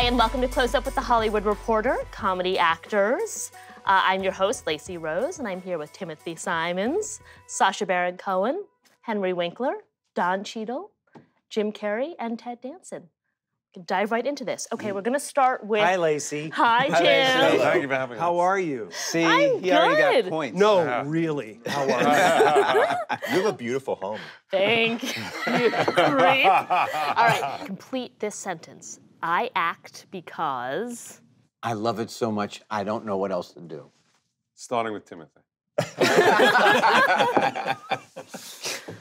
and welcome to Close Up with the Hollywood Reporter, comedy actors. I'm your host, Lacey Rose, and I'm here with Timothy Simons, Sacha Baron Cohen, Henry Winkler, Don Cheadle, Jim Carrey, and Ted Danson. We can dive right into this. Okay, we're gonna start with... Hi, Lacey. Hi, Jim. Hey, thank you for having us. How are you? See, I'm he already good. got points. No, really. How are You have a beautiful home. Thank you, creep. All right, complete this sentence. I act because... I love it so much, I don't know what else to do. Starting with Timothy.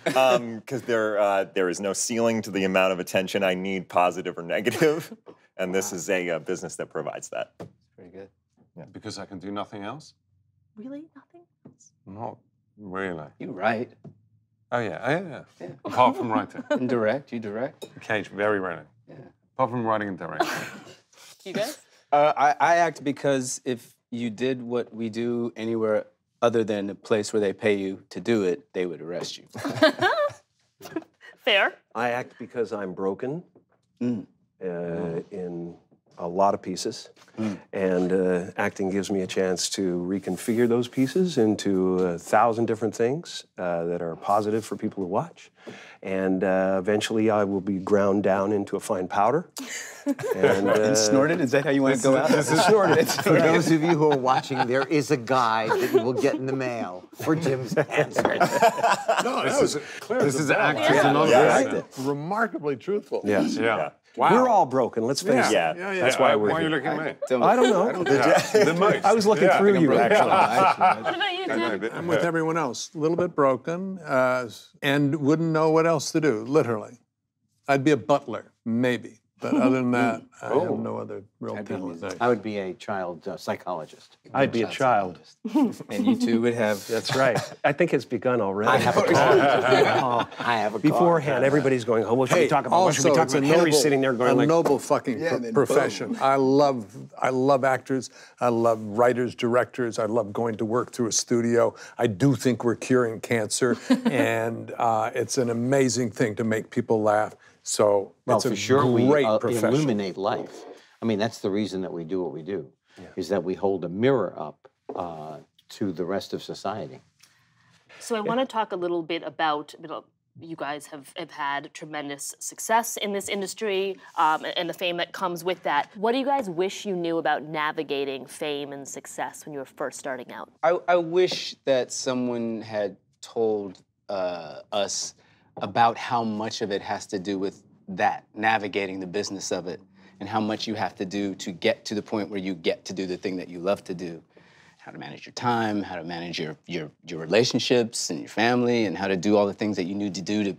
Because there is no ceiling to the amount of attention I need, positive or negative, and this is a business that provides that. Pretty good. Yeah. Because I can do nothing else? Really? Nothing else? Not really. You write. Oh, yeah. Apart from writing. And direct, you direct. Occasionally, very rarely. Yeah. Apart from writing and directing. You guys? I act because if you did what we do anywhere other than a place where they pay you to do it, they would arrest you. Fair. I act because I'm broken in a lot of pieces. And acting gives me a chance to reconfigure those pieces into 1,000 different things that are positive for people to watch. And eventually I will be ground down into a fine powder. And snorted? Is that how you want to go out? Snorted. For those of you who are watching, there is a guide that you will get in the mail for Jim's answers. No, that was clear. This is actors Yeah. and not Yeah. Remarkably truthful. Yes. Yeah. Wow. We're all broken, let's face it. Yeah. That's why we're Why are you here. looking at me? I don't know. The most. I was looking through you, actually. What about you, Tim? I'm with everyone else. A little bit broken and wouldn't know what else to do, literally. I'd be a butler, maybe. But other than that, I have no other real talent. I would be a child psychologist. I'd be a child. And you two would have... That's right. I think it's begun already. I have a car. I have a car. Beforehand, everybody's going, oh, what should we talk about? What should we talk about? Henry's sitting there going like... noble fucking profession. I love actors. I love writers, directors. I love going to work through a studio. I do think we're curing cancer. And it's an amazing thing to make people laugh. So Well, it's a for sure, great we profession. illuminate life. I mean, that's the reason that we do what we do, is that we hold a mirror up to the rest of society. So I want to talk a little bit about, you guys have had tremendous success in this industry and the fame that comes with that. What do you guys wish you knew about navigating fame and success when you were first starting out? I wish that someone had told us about how much of it has to do with that, navigating the business of it, and how much you have to do to get to the point where you get to do the thing that you love to do. How to manage your time, how to manage your relationships and your family, and how to do all the things that you need to do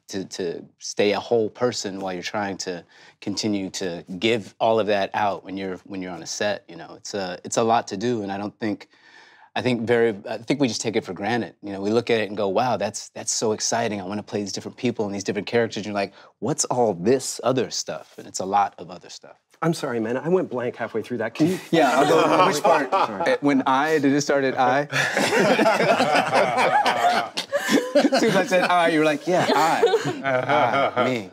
to stay a whole person while you're trying to continue to give all of that out when you're on a set. You know, it's a lot to do, and I think we just take it for granted. You know, we look at it and go, wow, that's so exciting. I want to play these different people and these different characters. And you're like, what's all this other stuff? And it's a lot of other stuff. I'm sorry, man. I went blank halfway through that. Can you? Yeah, I'll go. Which part? When did it start at I? As soon as I said I, you were like, yeah, I, me.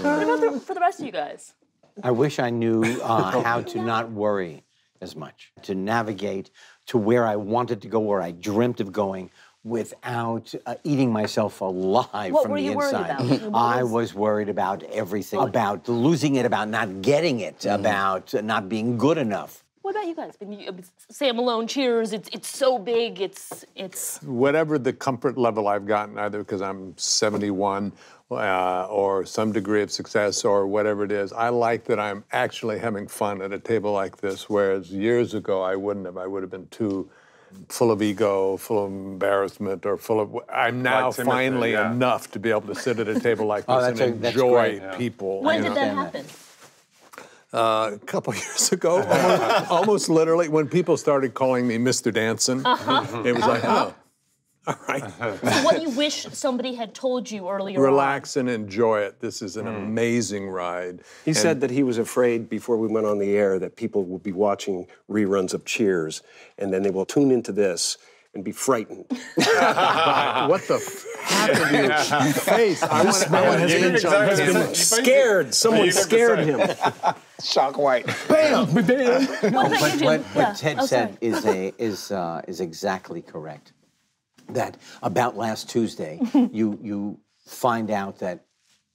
What about for the rest of you guys? I wish I knew how to not worry as much, to navigate to where I wanted to go, where I dreamt of going, without eating myself alive What from were the you worried inside. about? I was worried about everything, about losing it, about not getting it, about not being good enough. What about you guys? Sam Malone, Cheers, it's so big, it's... Whatever the comfort level I've gotten, either because I'm 71 or some degree of success or whatever it is, I like that I'm actually having fun at a table like this, whereas years ago I wouldn't have. I would have been too full of ego, full of embarrassment, or full of... I'm now Timothy, finally enough to be able to sit at a table like this and enjoy people. When did that happen? A couple years ago, almost literally, when people started calling me Mr. Danson, it was like, oh, all right. So what you wish somebody had told you earlier Relax and enjoy it. This is an amazing ride. He said that he was afraid before we went on the air that people will be watching reruns of Cheers, and then they will tune into this and be frightened. What the happened to your face? This man has been scared. Someone scared him. Shock white. Bam! What about you, Jim? What Yeah. Ted Oh, said sorry. is exactly correct. That about last Tuesday, you find out that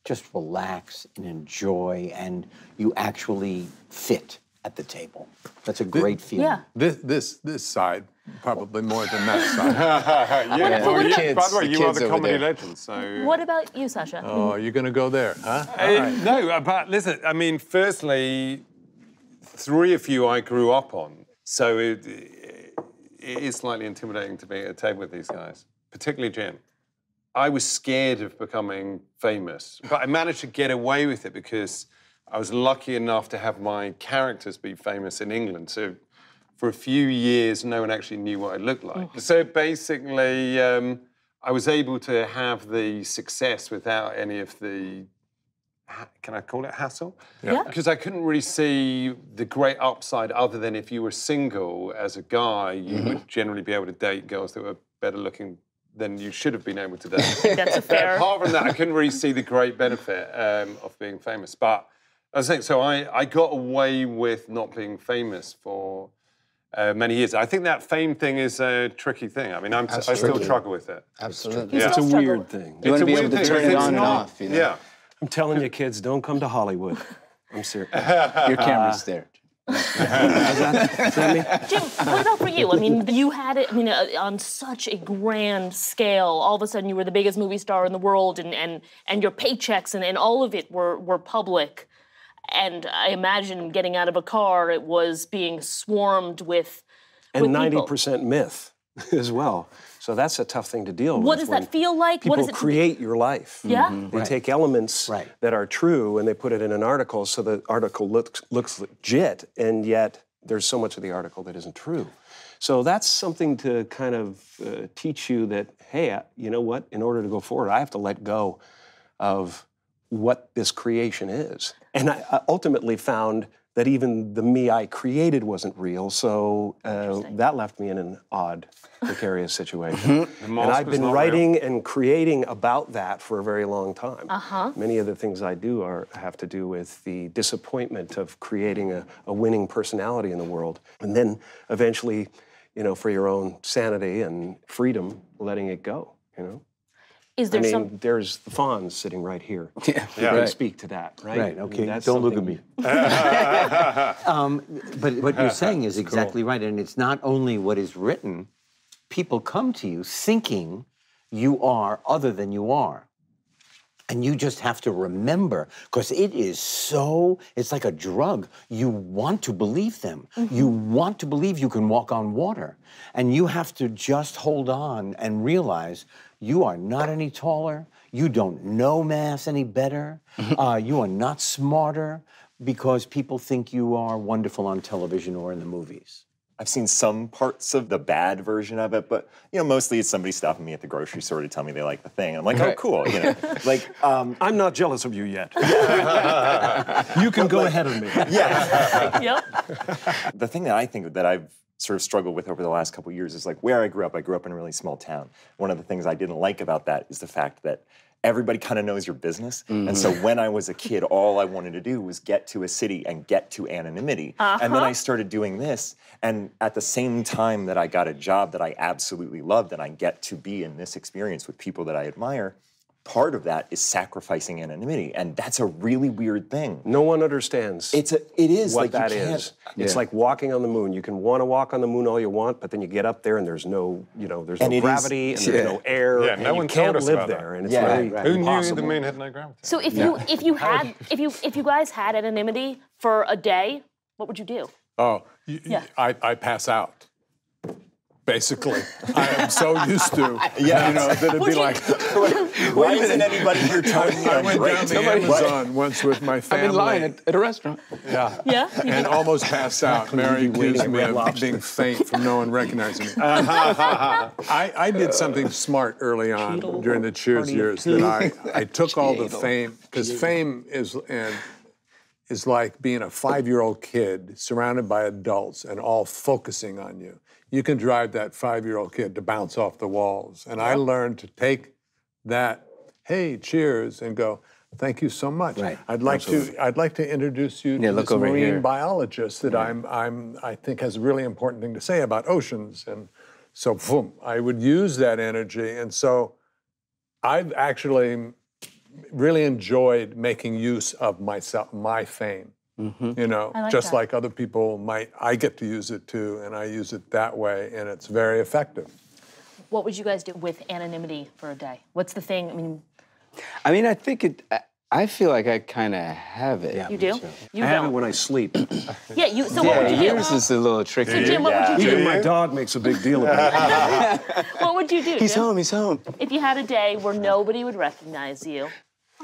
just relax and enjoy, and you actually fit at the table. That's a great feeling. Yeah. This side, probably more than that side. Yeah. what about- By the way, you are kids the over comedy there. legend, so... What about you, Sacha? Oh, you're going to go there, huh? All right. No, but listen, I mean, firstly, 3 of you I grew up on, so it is slightly intimidating to be at a table with these guys, particularly Jim. I was scared of becoming famous, but I managed to get away with it because I was lucky enough to have my characters be famous in England. So for a few years, no one actually knew what I looked like. So basically, I was able to have the success without any of the, can I call it hassle? Yeah. Because I couldn't really see the great upside other than if you were single as a guy, you would generally be able to date girls that were better looking than you should have been able to date. That's a fair. Apart from that, I couldn't really see the great benefit of being famous. But I was saying, so I got away with not being famous for many years. I think that fame thing is a tricky thing. I mean, I still struggle with it. Absolutely. Yeah. It's a Struggle. weird thing. You want to be weird able to thing, turn if it it's on and not- off, you know? Yeah. I'm telling you, kids, don't come to Hollywood. I'm serious. Your camera's there. Jim, what about for you? I mean, you had it. I mean, on such a grand scale. All of a sudden, you were the biggest movie star in the world, and your paychecks and all of it were public. And I imagine getting out of a car, it was being swarmed with And people. 90% myth as well. So that's a tough thing to deal with. What does when that feel like? People What does it create your life. Yeah. They take elements Right. that are true and they put it in an article so the article looks legit, and yet there's so much of the article that isn't true. So that's something to kind of teach you that, hey, you know what? In order to go forward, I have to let go of what this creation is. And I ultimately found that even the me I created wasn't real, so that left me in an odd, precarious situation. And I've been writing and creating about that for a very long time. Many of the things I do have to do with the disappointment of creating a winning personality in the world, and then eventually, you know, for your own sanity and freedom, letting it go, you know? Is there There's the fawns sitting right here. Yeah. You can speak to that, right? Right, I mean, okay, that's don't look at something- me. But what you're saying is exactly right, and it's not only what is written. People come to you thinking you are other than you are. And you just have to remember, because it's like a drug. You want to believe them. You want to believe you can walk on water. And you have to just hold on and realize you are not any taller. You don't know math any better. You are not smarter because people think you are wonderful on television or in the movies. I've seen some parts of the bad version of it, but you know, mostly it's somebody stopping me at the grocery store to tell me they like the thing. I'm like, oh, cool. You know, like I'm not jealous of you yet. You can go ahead of me. Yep. the thing that I think that I've sort of struggled with over the last couple of years is like where I grew up. I grew up in a really small town. One of the things I didn't like about that is the fact that everybody kind of knows your business. And so when I was a kid, all I wanted to do was get to a city and get to anonymity. And then I started doing this. And at the same time that I got a job that I absolutely loved and I get to be in this experience with people that I admire, part of that is sacrificing anonymity. And that's a really weird thing. No one understands It is what like that you can't, is. It's like walking on the moon. You can want to walk on the moon all you want, but then you get up there and there's no, there's no gravity and there's no air, Yeah, and no you one can't told us live about that. there, and it's Yeah, very right. Who knew impossible. the moon had no gravity? So if you guys had anonymity for a day, what would you do? Oh, I pass out. Basically, I am so used to, that it'd be like, Why isn't anybody here telling me I I'm went great? down the Amazon once with my family. I've been lying at a restaurant. Yeah. Yeah? And almost passed out. Mary accused me of being faint from no one recognizing me. I did something smart early on during the Cheers years that I took all the fame, because fame is like being a 5-year-old kid surrounded by adults and all focusing on you. You can drive that 5-year-old kid to bounce off the walls. And I learned to take that, hey, cheers, and go, Thank you so much. Right. I'd like to introduce you to look this over marine here. biologist that I think has a really important thing to say about oceans. And so, boom, I would use that energy. And so I've actually really enjoyed making use of myself, my fame. You know, just like other people might, I get to use it too, and I use it that way, and it's very effective. What would you guys do with anonymity for a day? What's the thing? I mean, I think I feel like I kind of have it. You do? You I have it don't. when I sleep. Yeah, you. So what would you do? Yours is a little tricky. So Jim, what would you do? Even my dog makes a big deal about it. What would you do, He's Jim? home, he's home. If you had a day where nobody would recognize you.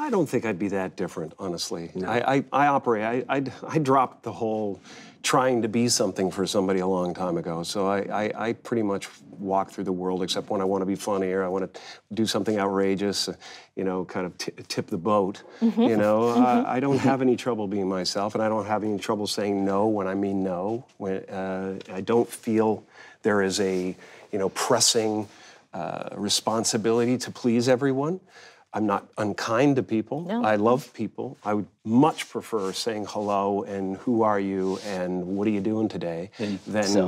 I don't think I'd be that different, honestly. No. I operate. I dropped the whole trying to be something for somebody a long time ago. So I pretty much walk through the world, except when I want to be funny or I want to do something outrageous, you know, kind of tip the boat. You know, I don't have any trouble being myself, and I don't have any trouble saying no when I mean no. When I don't feel there is a, you know, pressing responsibility to please everyone. I'm not unkind to people. No. I love people. I would much prefer saying hello and who are you and what are you doing today than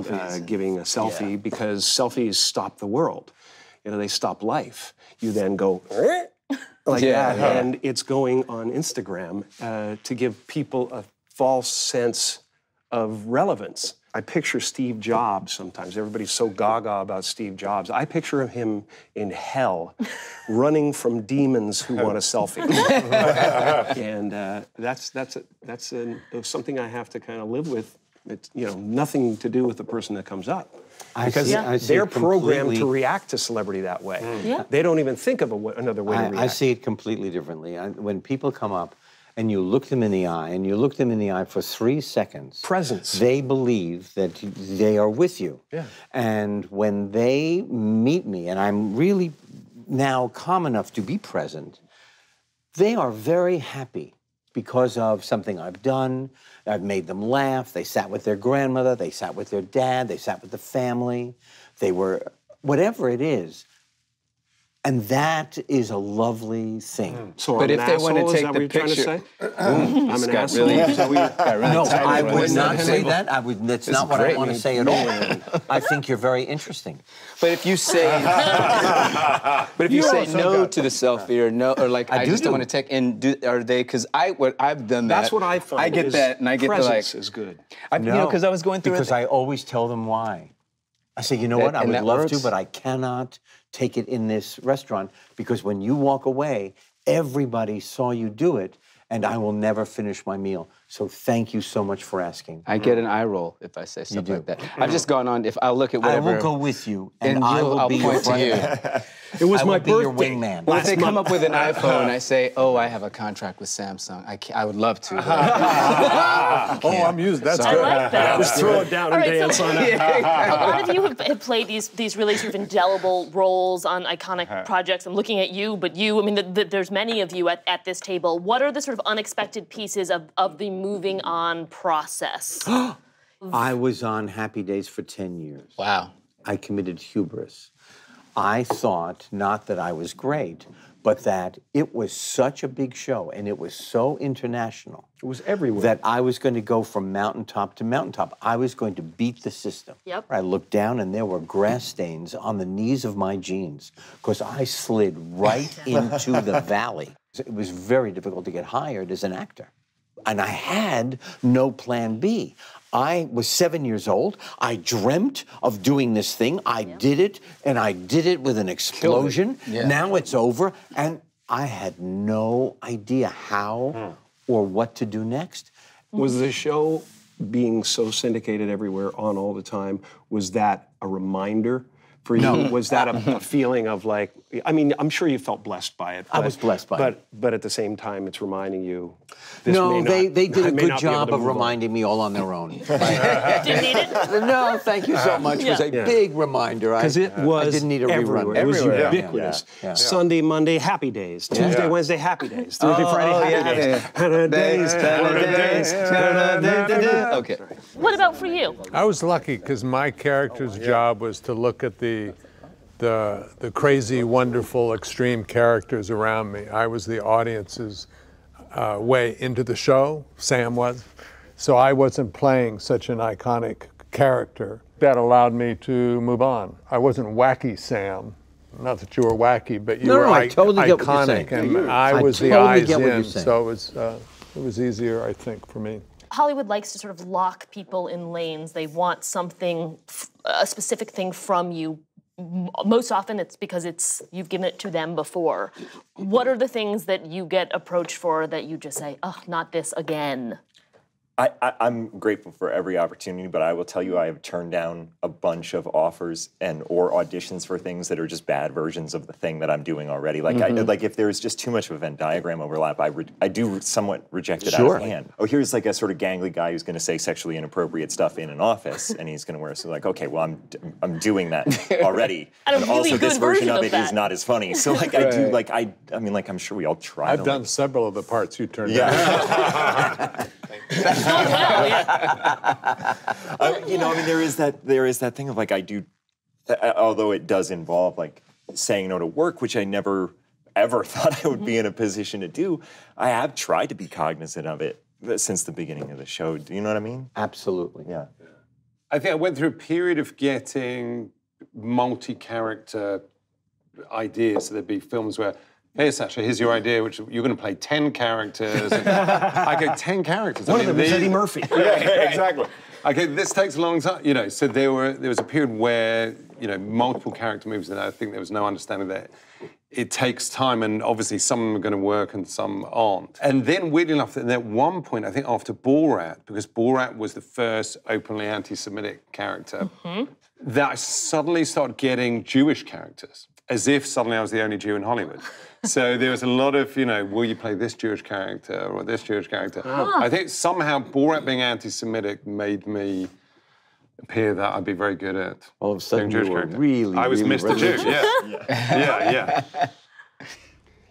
giving a selfie, because selfies stop the world. You know, they stop life. You then go like that, and it's going on Instagram to give people a false sense of relevance. I picture Steve Jobs sometimes. Everybody's so gaga about Steve Jobs. I picture him in hell, running from demons who want a selfie. And that's something I have to kind of live with. It's, you know, nothing to do with the person that comes up. Because they're programmed to react to celebrity that way. They don't even think of another way to react. I see it completely differently. When people come up, and you look them in the eye, and you look them in the eye for 3 seconds. Presence. They believe that they are with you. Yeah. And when they meet me, and I'm really now calm enough to be present, they are very happy because of something I've done. I've made them laugh. They sat with their grandmother. They sat with their dad. They sat with the family. They were, whatever it is. And that is a lovely thing. So But I'm if an they want to asshole, take is that the what you're picture, trying to say? I'm an asshole. really, Is that what you're- No, I would not say table. that. That's not what I want to say at all. I think you're very interesting. But if you say, no to the selfie or no, or like I just don't want to take, and are they? Because I've done that. That's what I find. I get is that, and I get the like. presence is good. You know, because I was going through because it. I always tell them why. I say, you know what, I would love to, but I cannot take it in this restaurant because when you walk away, everybody saw you do it, and I will never finish my meal. So thank you so much for asking. I get an eye roll if I say stuff like that. I've just gone on. If I'll look at whatever. I will go with you, and I'll will be your point to you. It was my be your birthday. wingman. Well, if they come up with an iPhone, I say, "Oh, I have a contract with Samsung. I would love to." I'm used. That's I good. like that. Just throw it down and dance on it. A lot of you have played these really sort of indelible roles on iconic projects. I'm looking at you, but I mean, there's many of you at this table. What are the sort of unexpected pieces of the moving on process? I was on Happy Days for 10 years. Wow. I committed hubris. I thought not that I was great, but that it was such a big show and it was so international. It was everywhere. That I was going to go from mountaintop to mountaintop. I was going to beat the system. Yep. I looked down and there were grass stains on the knees of my jeans because I slid right into the valley. It was very difficult to get hired as an actor. And I had no plan B. I was 7 years old. I dreamt of doing this thing. I did it, and I did it with an explosion. Yeah. Now it's over, and I had no idea how or what to do next. Was the show being so syndicated everywhere on all the time, was that a reminder for you? No. Was that a feeling of like, I mean, I'm sure you felt blessed by it. I was blessed by it. But at the same time, it's reminding you, this No, may not, they did a I may good not be able job to of move on. reminding me all on their own. Didn't need it? No, thank you so much. It was a big reminder. Because it was I didn't need a everywhere. rerun. It was Everywhere. ubiquitous. Yeah. Sunday, Monday, happy days. Tuesday, Wednesday, happy days. Thursday, Friday, happy days. Okay. What about for you? I was lucky because my character's job was to look at the crazy, wonderful, extreme characters around me. I was the audience's way into the show, Sam was. So I wasn't playing such an iconic character. That allowed me to move on. I wasn't wacky Sam. Not that you were wacky, but you were I totally get what you're saying. iconic, and I was the totally eyes get what you're in. saying. So it was easier, I think, for me. Hollywood likes to sort of lock people in lanes. They want something, a specific thing from you. Most often it's because you've given it to them before. What are the things that you get approached for that you just say, oh, not this again? I'm grateful for every opportunity, but I will tell you I have turned down a bunch of offers or auditions for things that are just bad versions of the thing that I'm doing already. Like, like if there's just too much of a Venn diagram overlap, I do somewhat reject it out of hand. Oh, here's like a sort of gangly guy who's going to say sexually inappropriate stuff in an office, and he's going to wear so like, okay, well I'm doing that already, and also this version of it is not as funny. So like I do like I mean like I'm sure we all try. I've done several of the parts you turned down. Well, you know, I mean, there is that thing of like I do, although it does involve like saying no to work, which I never ever thought I would be in a position to do. I have tried to be cognizant of it since the beginning of the show. Do you know what I mean? Absolutely. Yeah. I think I went through a period of getting multi-character ideas. So there'd be films where, hey, Sacha, here's your idea, which you're going to play 10 characters. And I go, 10 characters? One of them is Eddie Murphy. Yeah, exactly. Okay, this takes a long time. You know, so there was a period where, you know, multiple character movies, and I think there was no understanding that it takes time, and obviously some of them are going to work and some aren't. And then, weirdly enough, at one point, I think after Borat, because Borat was the first openly anti-Semitic character, that I suddenly started getting Jewish characters, as if suddenly I was the only Jew in Hollywood. So there was a lot of, you know, will you play this Jewish character or this Jewish character? I think somehow Borat being anti-Semitic made me appear that I'd be very good at all of a sudden Jewish you were character. really, I was really Mr. Jew, yeah.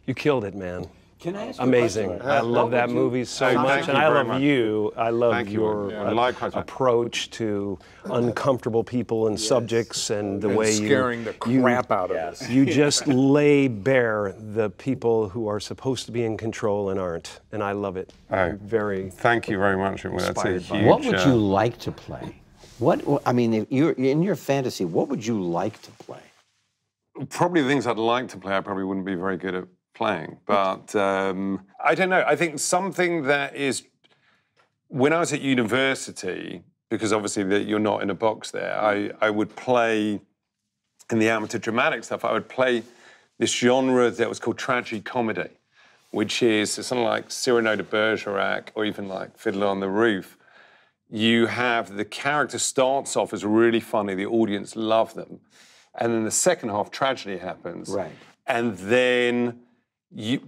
You killed it, man. Can I ask you Amazing. a question? I love that movie so much, thank and you I very love much. you. I love Thank you. your Likewise. approach to uncomfortable people and subjects, and the way you scaring the crap out of us. You just lay bare the people who are supposed to be in control and aren't, and I love it. I'm very. Thank you very much. Well, that's a Inspired by huge, What would you like to play? I mean, if you're in your fantasy, what would you like to play? Probably the things I'd like to play, I probably wouldn't be very good at playing. But I don't know. I think something that is, when I was at university, because obviously you're not in a box there, I would play, in the amateur dramatic stuff, I would play this genre that was called tragedy comedy, which is something like Cyrano de Bergerac or even like Fiddler on the Roof. You have the character starts off as really funny, the audience love them. And then the second half, tragedy happens. Right. And then,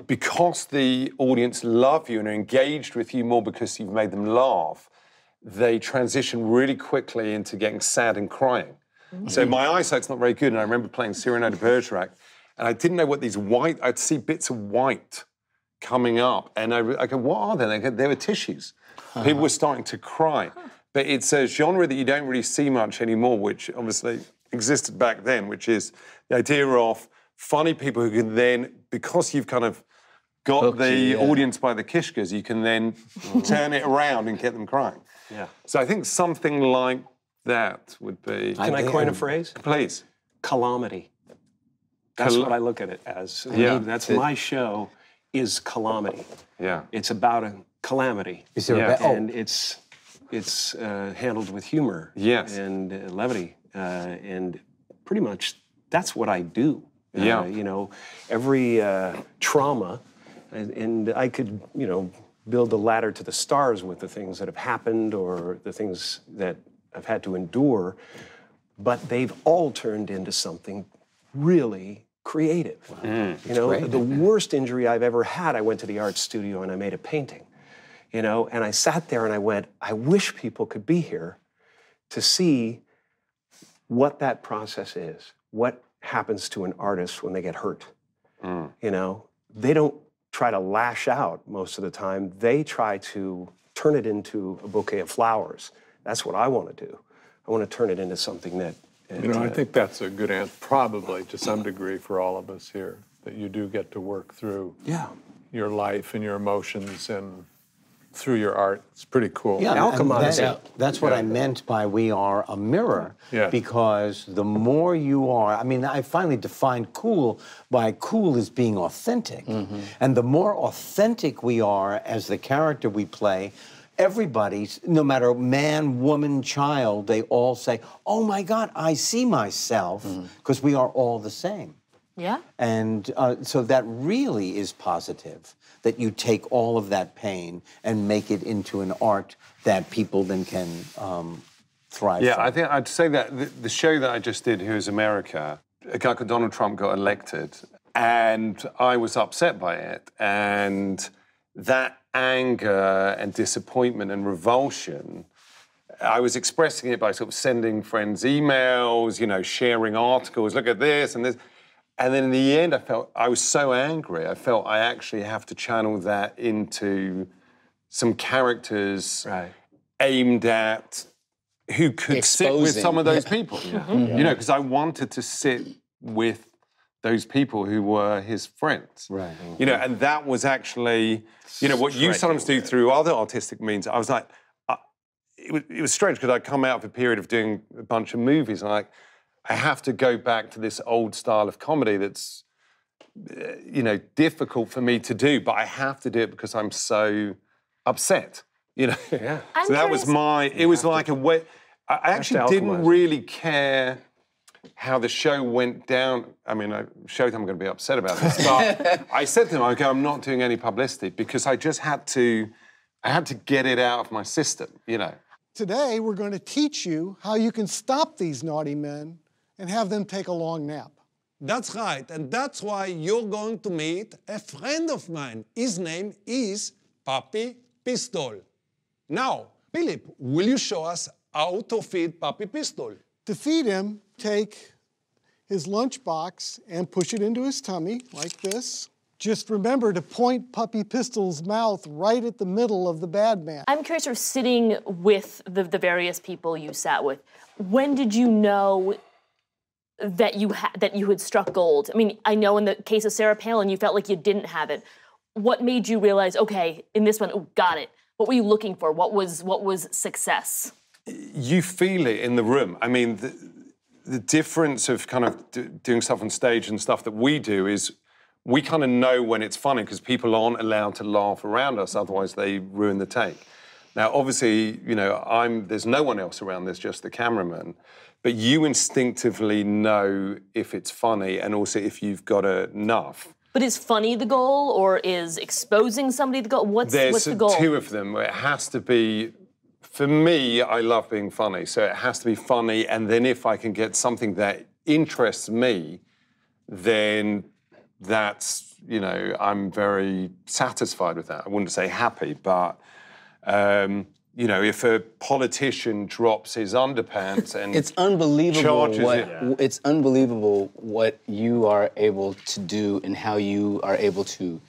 because the audience love you and are engaged with you more because you've made them laugh, they transition really quickly into getting sad and crying. So my eyesight's not very good, and I remember playing Cyrano de Bergerac, and I didn't know what these I'd see bits of white coming up, and I go, what are they? They were tissues. People were starting to cry. But it's a genre that you don't really see much anymore, which obviously existed back then, which is the idea of funny people who can then, because you've kind of got the audience by the kishkas, you can then turn it around and get them crying. Yeah. So I think something like that would be... Can I coin a phrase? Please. Calamity. That's what I look at it as. Yeah. That's my show, is calamity. Yeah. It's about a calamity. Is there Yeah. And it's handled with humor. Yes. And levity. And pretty much that's what I do. Yeah. You know, every trauma, and I could, you know, build a ladder to the stars with the things that have happened or the things that I've had to endure, but they've all turned into something really creative. You know, the worst injury I've ever had, I went to the art studio and I made a painting, you know, and I sat there and I went, I wish people could be here to see what that process is, what happens to an artist when they get hurt. You know, they don't try to lash out most of the time. They try to turn it into a bouquet of flowers. That's what I want to do. I want to turn it into something that... You know, I think that's a good answer, probably to some degree for all of us here, that you do get to work through your life and your emotions and through your art. It's pretty cool. Yeah, and that's what I meant by we are a mirror. Yeah. Because the more you are, I mean, I finally defined cool by cool as being authentic. And the more authentic we are as the character we play, everybody, no matter man, woman, child, they all say, oh my God, I see myself, because we are all the same. Yeah. And so that really is positive, that you take all of that pain and make it into an art that people then can thrive Yeah, from. I think I'd say that the show that I just did, Here's America, a guy called Donald Trump got elected, and I was upset by it. And that anger and disappointment and revulsion, I was expressing it by sort of sending friends emails, you know, sharing articles, look at this and this. And then in the end, I was so angry, I felt I actually have to channel that into some characters aimed at who could sit with some of those people. You know, because I wanted to sit with those people who were his friends. Right. You know, and that was actually, you know, what you sometimes do through other artistic means. I was like, it was strange because I'd come out of a period of doing a bunch of movies and I have to go back to this old style of comedy that's, you know, difficult for me to do, but I have to do it because I'm so upset, you know? Yeah. So that was it was like a way, I actually didn't really care how the show went down. I mean, Showtime I'm going to be upset about this, but I said to them, I'm not doing any publicity because I just had to get it out of my system, you know? Today, we're going to teach you how you can stop these naughty men and have them take a long nap. That's right, and that's why you're going to meet a friend of mine. His name is Papi Pistol. Now, Philip, will you show us how to feed Papi Pistol? To feed him, take his lunchbox and push it into his tummy, like this. Just remember to point Puppy Pistol's mouth right at the middle of the bad man. I'm curious, sort of sitting with the various people you sat with, when did you know that you had struck gold? I mean, I know in the case of Sarah Palin, you felt like you didn't have it. What made you realize, okay, in this one, oh, got it? What were you looking for? What was success? You feel it in the room. I mean, the difference of kind of doing stuff on stage and stuff that we do is we kind of know when it's funny because people aren't allowed to laugh around us, otherwise they ruin the take. Now, obviously, you know, there's no one else around, there's just the cameraman, but you instinctively know if it's funny and also if you've got enough. But is funny the goal, or is exposing somebody the goal? What's the goal? There's two of them. It has to be, for me, I love being funny, so it has to be funny, and then if I can get something that interests me, then that's, you know, I'm very satisfied with that. I wouldn't say happy, but, you know, if a politician drops his underpants and it's unbelievable it's unbelievable what you are able to do and how you are able to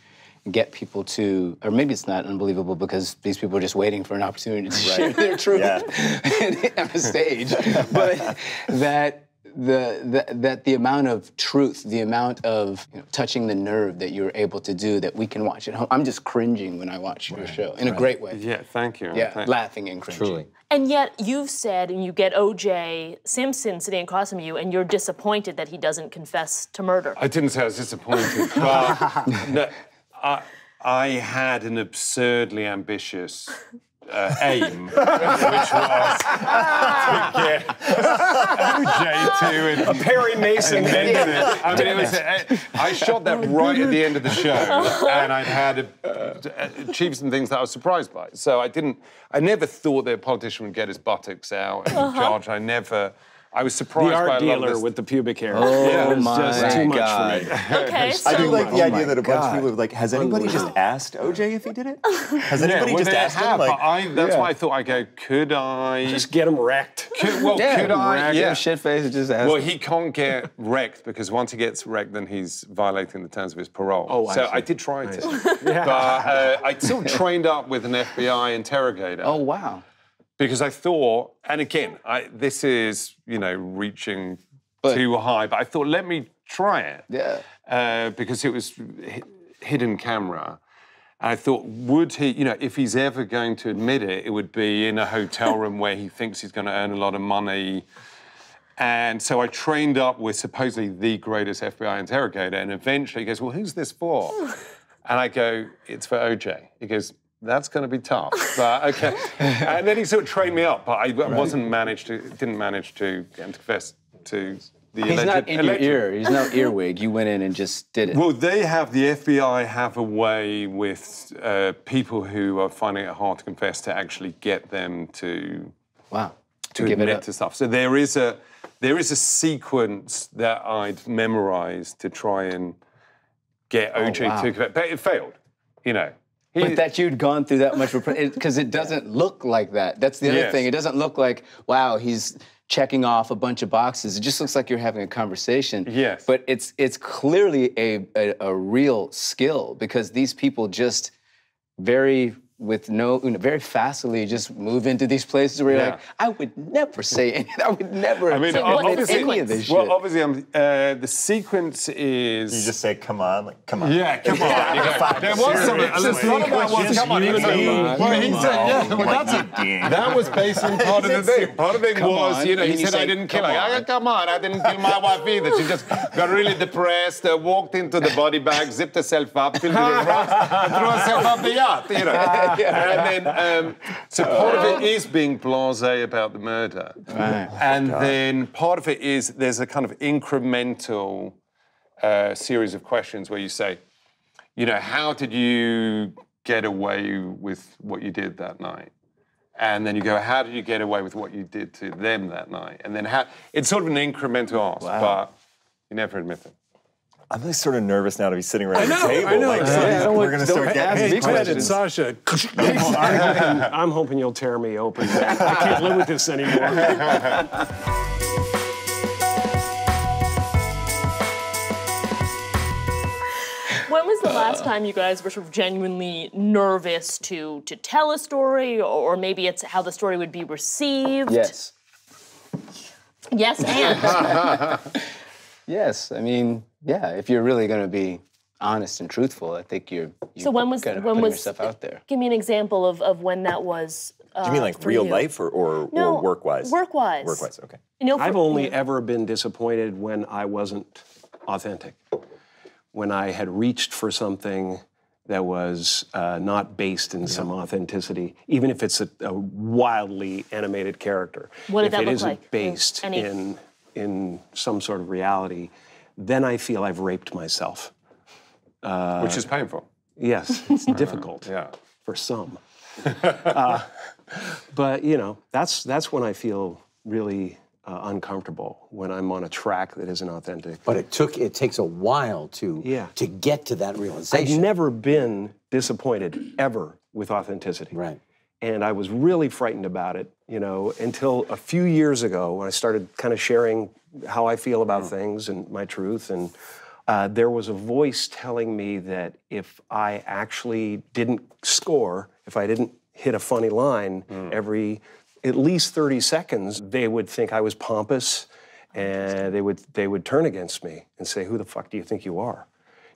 get people to, or maybe it's not unbelievable because these people are just waiting for an opportunity to share their truth on a stage, but that the amount of truth, the amount of touching the nerve that you're able to do that we can watch at home. I'm just cringing when I watch your show in a great way. Yeah, thank you. Yeah, laughing and cringing. Truly. And yet you've said, and you get O.J. Simpson sitting across from you, and you're disappointed that he doesn't confess to murder. I didn't say I was disappointed, but no, I had an absurdly ambitious aim, which was to get OJ to a Perry Mason invented it. I mean, it was. I shot that right at the end of the show, and I'd had achieved some things that I was surprised by. So I never thought that a politician would get his buttocks out and charge. I was surprised the art by a lot of dealer this. with the pubic hair. Oh, yeah, my just too much God. for me. Okay, so I do like the idea that a bunch God. of people are like, has anybody just asked OJ if he did it? Has anybody just asked him? Like, that's why I thought I'd go, could I... Just get him wrecked. Could I... Yeah, shit face, just ask. Well, he can't get wrecked because once he gets wrecked, then he's violating the terms of his parole. Oh, so I did try to. But I sort of trained up with an FBI interrogator. Oh, wow. Because I thought, and again, this is, reaching too high, but I thought, let me try it. Yeah. Because it was hidden camera. I thought, would he, if he's ever going to admit it, it would be in a hotel room where he thinks he's going to earn a lot of money. And so I trained up with supposedly the greatest FBI interrogator, and eventually he goes, well, who's this for? And I go, it's for OJ. He goes, that's going to be tough, but okay. And then he sort of trained me up, but I didn't manage to get him to confess to the He's not in your ear. He's no earwig. You went in and just did it. Well, the FBI have a way with people who are finding it hard to confess to actually get them to to give it admit up to stuff. So there is a sequence that I'd memorized to try and get OJ to confess, but it failed. But that you'd gone through that much, because it doesn't look like that. That's the other thing. It doesn't look like, wow, he's checking off a bunch of boxes. It just looks like you're having a conversation. Yes. But it's clearly a real skill, because these people just very facilely just move into these places where you're like, I would never say anything. I would never admit any of this shit. Well, obviously, the sequence is... You just say, come on, like, come on. Yeah, come on. There was something. It's not about what's come on. Well, he said, that was basically part of the thing. Part of the thing was, he said, I didn't kill her. Come on, I didn't kill my wife either. She just got really depressed, walked into the body bag, zipped herself up, filled it with rocks, and threw herself off the yacht, And then, so part of it is being blasé about the murder. Right. And then part of it is there's a kind of incremental series of questions where you say, how did you get away with what you did that night? And then you go, how did you get away with what you did to them that night? And then it's sort of an incremental ask, but you never admit it. I'm really sort of nervous now to be sitting around the table. I know. We're going to start getting these questions. Sacha. I'm hoping you'll tear me open. I can't live with this anymore. When was the last time you guys were sort of genuinely nervous to tell a story, or maybe it's how the story would be received? Yes. Yes, and? Yes, I mean, if you're really going to be honest and truthful, I think you're putting yourself out there. Give me an example of when that was. Do you mean like real life or work-wise? Work-wise. Work-wise, okay. I've only ever been disappointed when I wasn't authentic. When I had reached for something that was not based in some authenticity, even if it's a wildly animated character. What did that look like? If it isn't based in some sort of reality, then I feel I've raped myself. Which is painful. Yes, it's difficult for some. But, that's when I feel really uncomfortable, when I'm on a track that isn't authentic. But it takes a while to get to that realization. I've never been disappointed, ever, with authenticity. Right. And I was really frightened about it, until a few years ago when I started kind of sharing how I feel about things and my truth. And there was a voice telling me that if I actually didn't score, if I didn't hit a funny line every at least 30 seconds, they would think I was pompous, and they would turn against me and say, who the fuck do you think you are?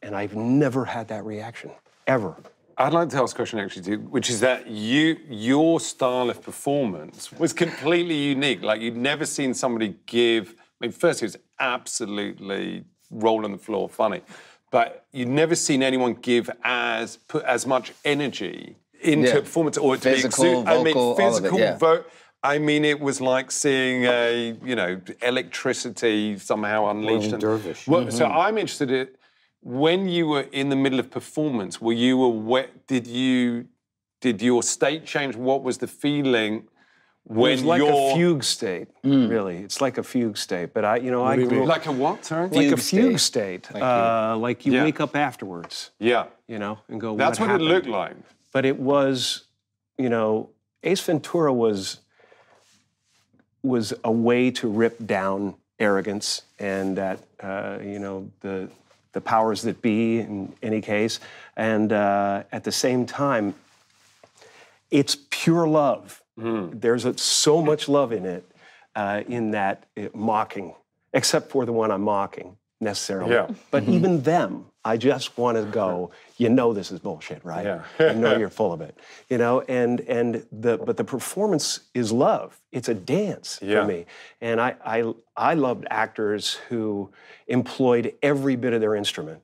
And I've never had that reaction, ever. I'd like to ask a question actually too, which is that your style of performance was completely unique. Like you'd never seen somebody give, first it was absolutely roll on the floor funny, but you'd never seen anyone put as much energy into a performance, or to physical, be vocal, physical, all of it, it was like seeing electricity somehow unleashed. Dervish. Well, so I'm interested in, when you were in the middle of performance, were you aware, did your state change? What was the feeling when it's like a fugue state, really. It's like a fugue state. But I grew up... Like a what, sorry? Like a fugue state. Like you wake up afterwards. Yeah. And go, that's what it looked like. But it was, Ace Ventura was a way to rip down arrogance and that, the powers that be in any case. And at the same time, it's pure love. There's so much love in it, in that mocking, except for the one I'm mocking. necessarily. Yeah. But even them, I just want to go, you know this is bullshit, right? Yeah. You know you're full of it. You know, but the performance is love. It's a dance Yeah. for me. And I loved actors who employed every bit of their instrument.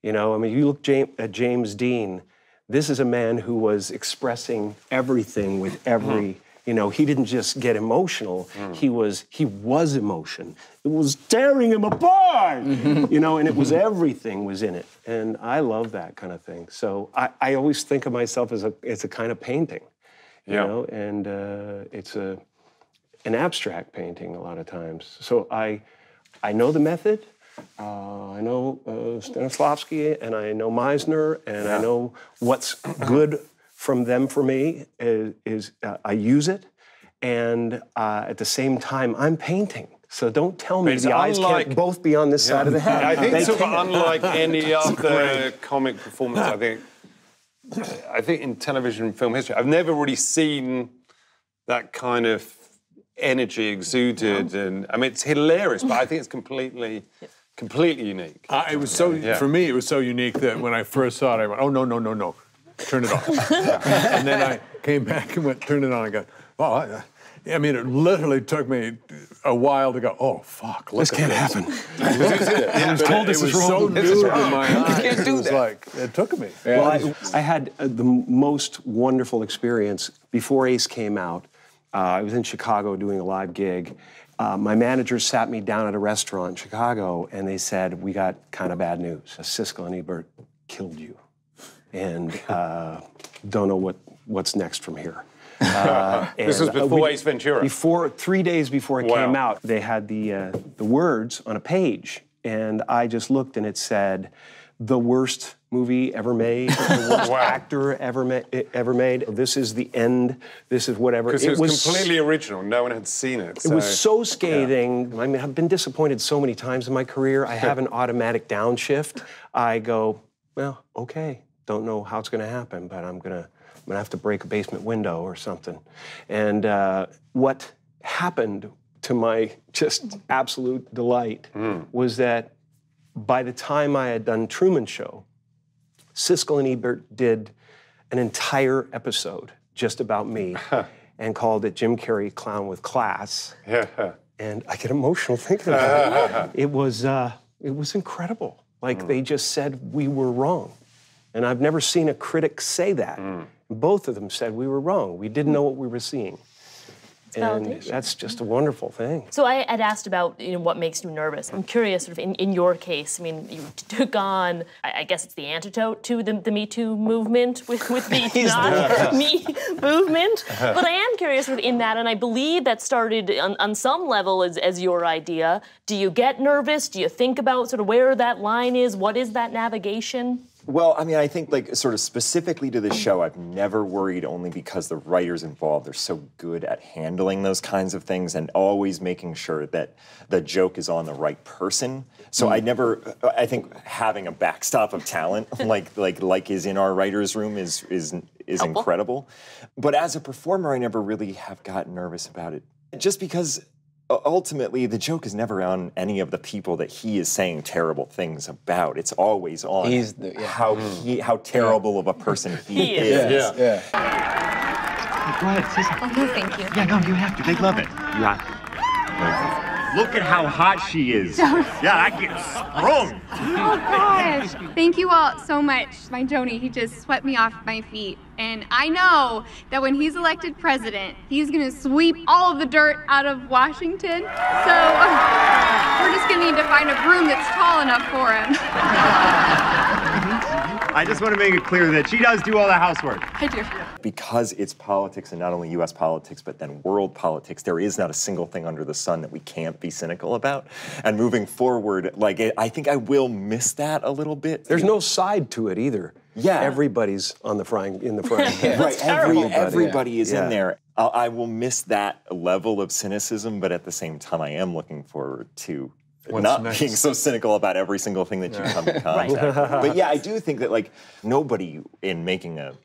You know, I mean, you look at James Dean, this is a man who was expressing everything with every, you know, he didn't just get emotional, he was emotion. It was tearing him apart, you know, and it was everything was in it. And I love that kind of thing. So I always think of myself as a kind of painting, you know, and it's an abstract painting a lot of times. So I know the method. I know Stanislavski, and I know Meisner, and I know what's good from them for me is I use it, and at the same time, I'm painting. So don't tell me the eyes can't both be on this side of the head. I think They sort of can. unlike any other comic performance, I think in television and film history, I've never really seen that kind of energy exuded, and I mean it's hilarious, but I think it's completely unique. It was so for me. It was so unique that when I first saw it, I went, "Oh no, turn it off." And then I came back and went, "Turn it on." I go, "Oh, I mean, it literally took me a while to go, oh fuck, This can't happen. I was told this is wrong. So new in my eyes. It was like it took me. Well, I had the most wonderful experience before Ace came out. I was in Chicago doing a live gig. My manager sat me down at a restaurant in Chicago, and they said, "We got kind of bad news. Siskel and Ebert killed you, and don't know what's next from here." This was before Ace Ventura. 3 days before it came out, they had the words on a page, and I just looked, and it said, "The worst movie ever made, the worst actor ever made. This is the end. This is whatever." Because it was completely original. No one had seen it. It was so scathing. I mean, I've been disappointed so many times in my career. I have an automatic downshift. I go, well, okay, don't know how it's going to happen, but I'm gonna have to break a basement window or something. And what happened, to my just absolute delight, was that by the time I had done Truman Show, Siskel and Ebert did an entire episode just about me and called it Jim Carrey Clown with Class. And I get emotional thinking about it. It was incredible. Like they just said we were wrong. And I've never seen a critic say that. Both of them said we were wrong. We didn't know what we were seeing. And that's just a wonderful thing. So I had asked about what makes you nervous. I'm curious, sort of in your case. I mean, you took on, I guess it's the antidote to the Me Too movement with the not me movement. But I am curious, sort of in that, and I believe that started on some level as your idea. Do you get nervous? Do you think about sort of where that line is? What is that navigation? Well, I mean, I think like sort of specifically to the show, I've never worried only because the writers involved are so good at handling those kinds of things and always making sure that the joke is on the right person. So I think having a backstop of talent like is in our writers' room is incredible. But as a performer, I never really have gotten nervous about it. Just because ultimately, the joke is never on any of the people that he is saying terrible things about. It's always on how terrible of a person he is. Go ahead, Sissy. Oh, no, thank you. Yeah, no, you have to. They love it. Yeah. Look at how hot she is. Yeah, I get sprung. Oh, gosh. Thank you all so much. My Joni, he just swept me off my feet. And I know that when he's elected president, he's going to sweep all of the dirt out of Washington. So we're just going to need to find a broom that's tall enough for him. I just want to make it clear that she does do all the housework. I do. Because it's politics, and not only U.S. politics, but then world politics, there is not a single thing under the sun that we can't be cynical about. And moving forward, I think I will miss that a little bit. There's no side to it either. Yeah. Everybody's in the frying pan. Right, everybody is in there. I will miss that level of cynicism, but at the same time, I am looking forward to being so cynical about every single thing that you come in contact with. But yeah, I do think that nobody in making the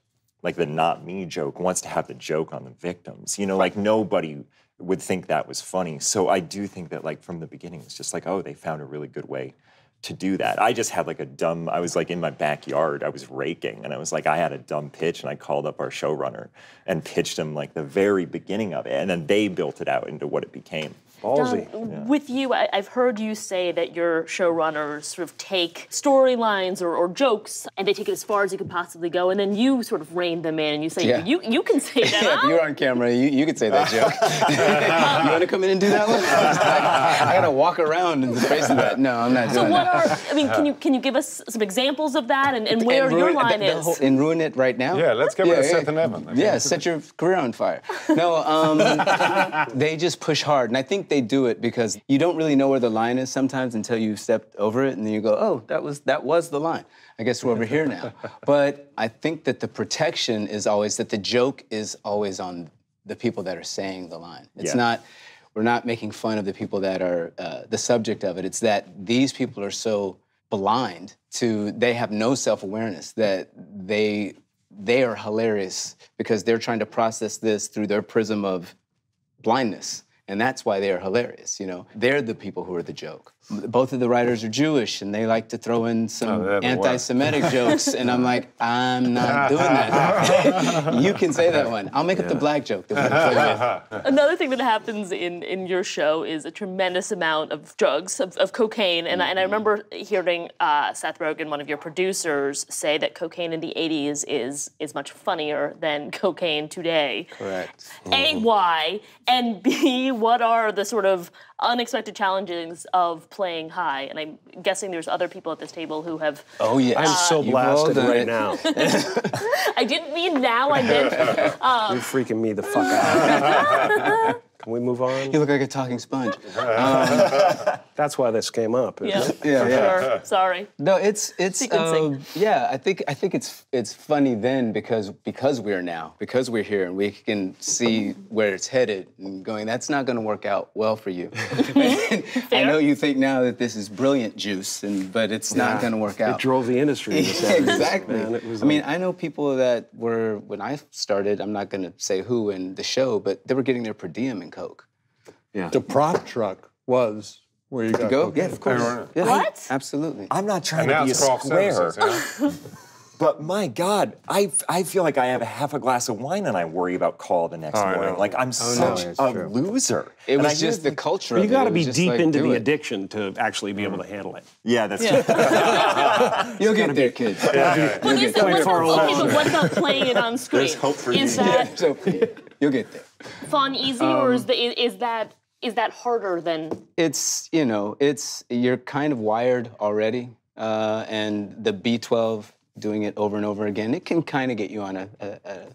not me joke wants to have the joke on the victims. Nobody would think that was funny. So I do think that from the beginning, it's just oh, they found a really good way to do that. I just had like I was like in my backyard, I was raking, and I was like, I had a dumb pitch, and I called up our showrunner and pitched him like the very beginning of it, and then they built it out into what it became. Ballsy. With you, I've heard you say that your showrunners sort of take storylines or jokes and they take it as far as you could possibly go, and then you sort of rein them in and you say, you can say that. Yeah, if you're on camera, you could say that joke. You want to come in and do that one? I got to walk around in the face of that. No, I'm not doing that. Can you give us some examples of that and where your line is? And ruin it right now? Yeah, let's go with Seth and Evan. Yeah, set your career on fire. No, they just push hard, and I think they do it because you don't really know where the line is sometimes until you've stepped over it, and then you go, oh, that was the line. I guess we're over here now. But I think that the protection is always that the joke is always on the people that are saying the line. It's not, we're not making fun of the people that are the subject of it. It's that these people are so blind they have no self-awareness that they are hilarious because they're trying to process this through their prism of blindness. And that's why they are hilarious, you know? They're the people who are the joke. Both of the writers are Jewish, and they like to throw in some anti-Semitic jokes, and I'm like, I'm not doing that. You can say that one. I'll make up the black joke that we're playing with. Another thing that happens in your show is a tremendous amount of drugs, of cocaine, and I remember hearing Seth Rogen, one of your producers, say that cocaine in the 80s is much funnier than cocaine today. Correct. A, why? And B, what are the sort of unexpected challenges of playing high? And I'm guessing there's other people at this table who have... Oh, yeah. I'm so blasted right now. I didn't mean now, I meant... You're freaking me the fuck out. Can we move on? You look like a talking sponge. That's why this came up. Yeah, Yeah. sure. Sorry. No, it's Sequencing. yeah. I think it's funny then because we're here and we can see where it's headed and going. That's not going to work out well for you. I know you think now that this is brilliant juice, but it's not going to work out. It drove the industry. Exactly. Man, it was I know people that were when I started. I'm not going to say who in the show, but they were getting their per diem in coke. Yeah. The prop truck was where you got Go? cocaine. Yeah, of course. Yeah. What? Absolutely. I'm not trying And now to be a it's craft square, services, but my God, I feel like I have a half a glass of wine and I worry about call the next morning. Like I'm such a loser. It And was I just the culture of it. You got to It be was just deep like, into do the it. addiction to actually be able to handle it. Yeah, that's true. You'll get there, kids. But what about playing it on screen? There's hope for you. Is that So, you'll get there. fun, easy, or is that harder than... It's you're kind of wired already, and the B12 doing it over and over again, it can kind of get you on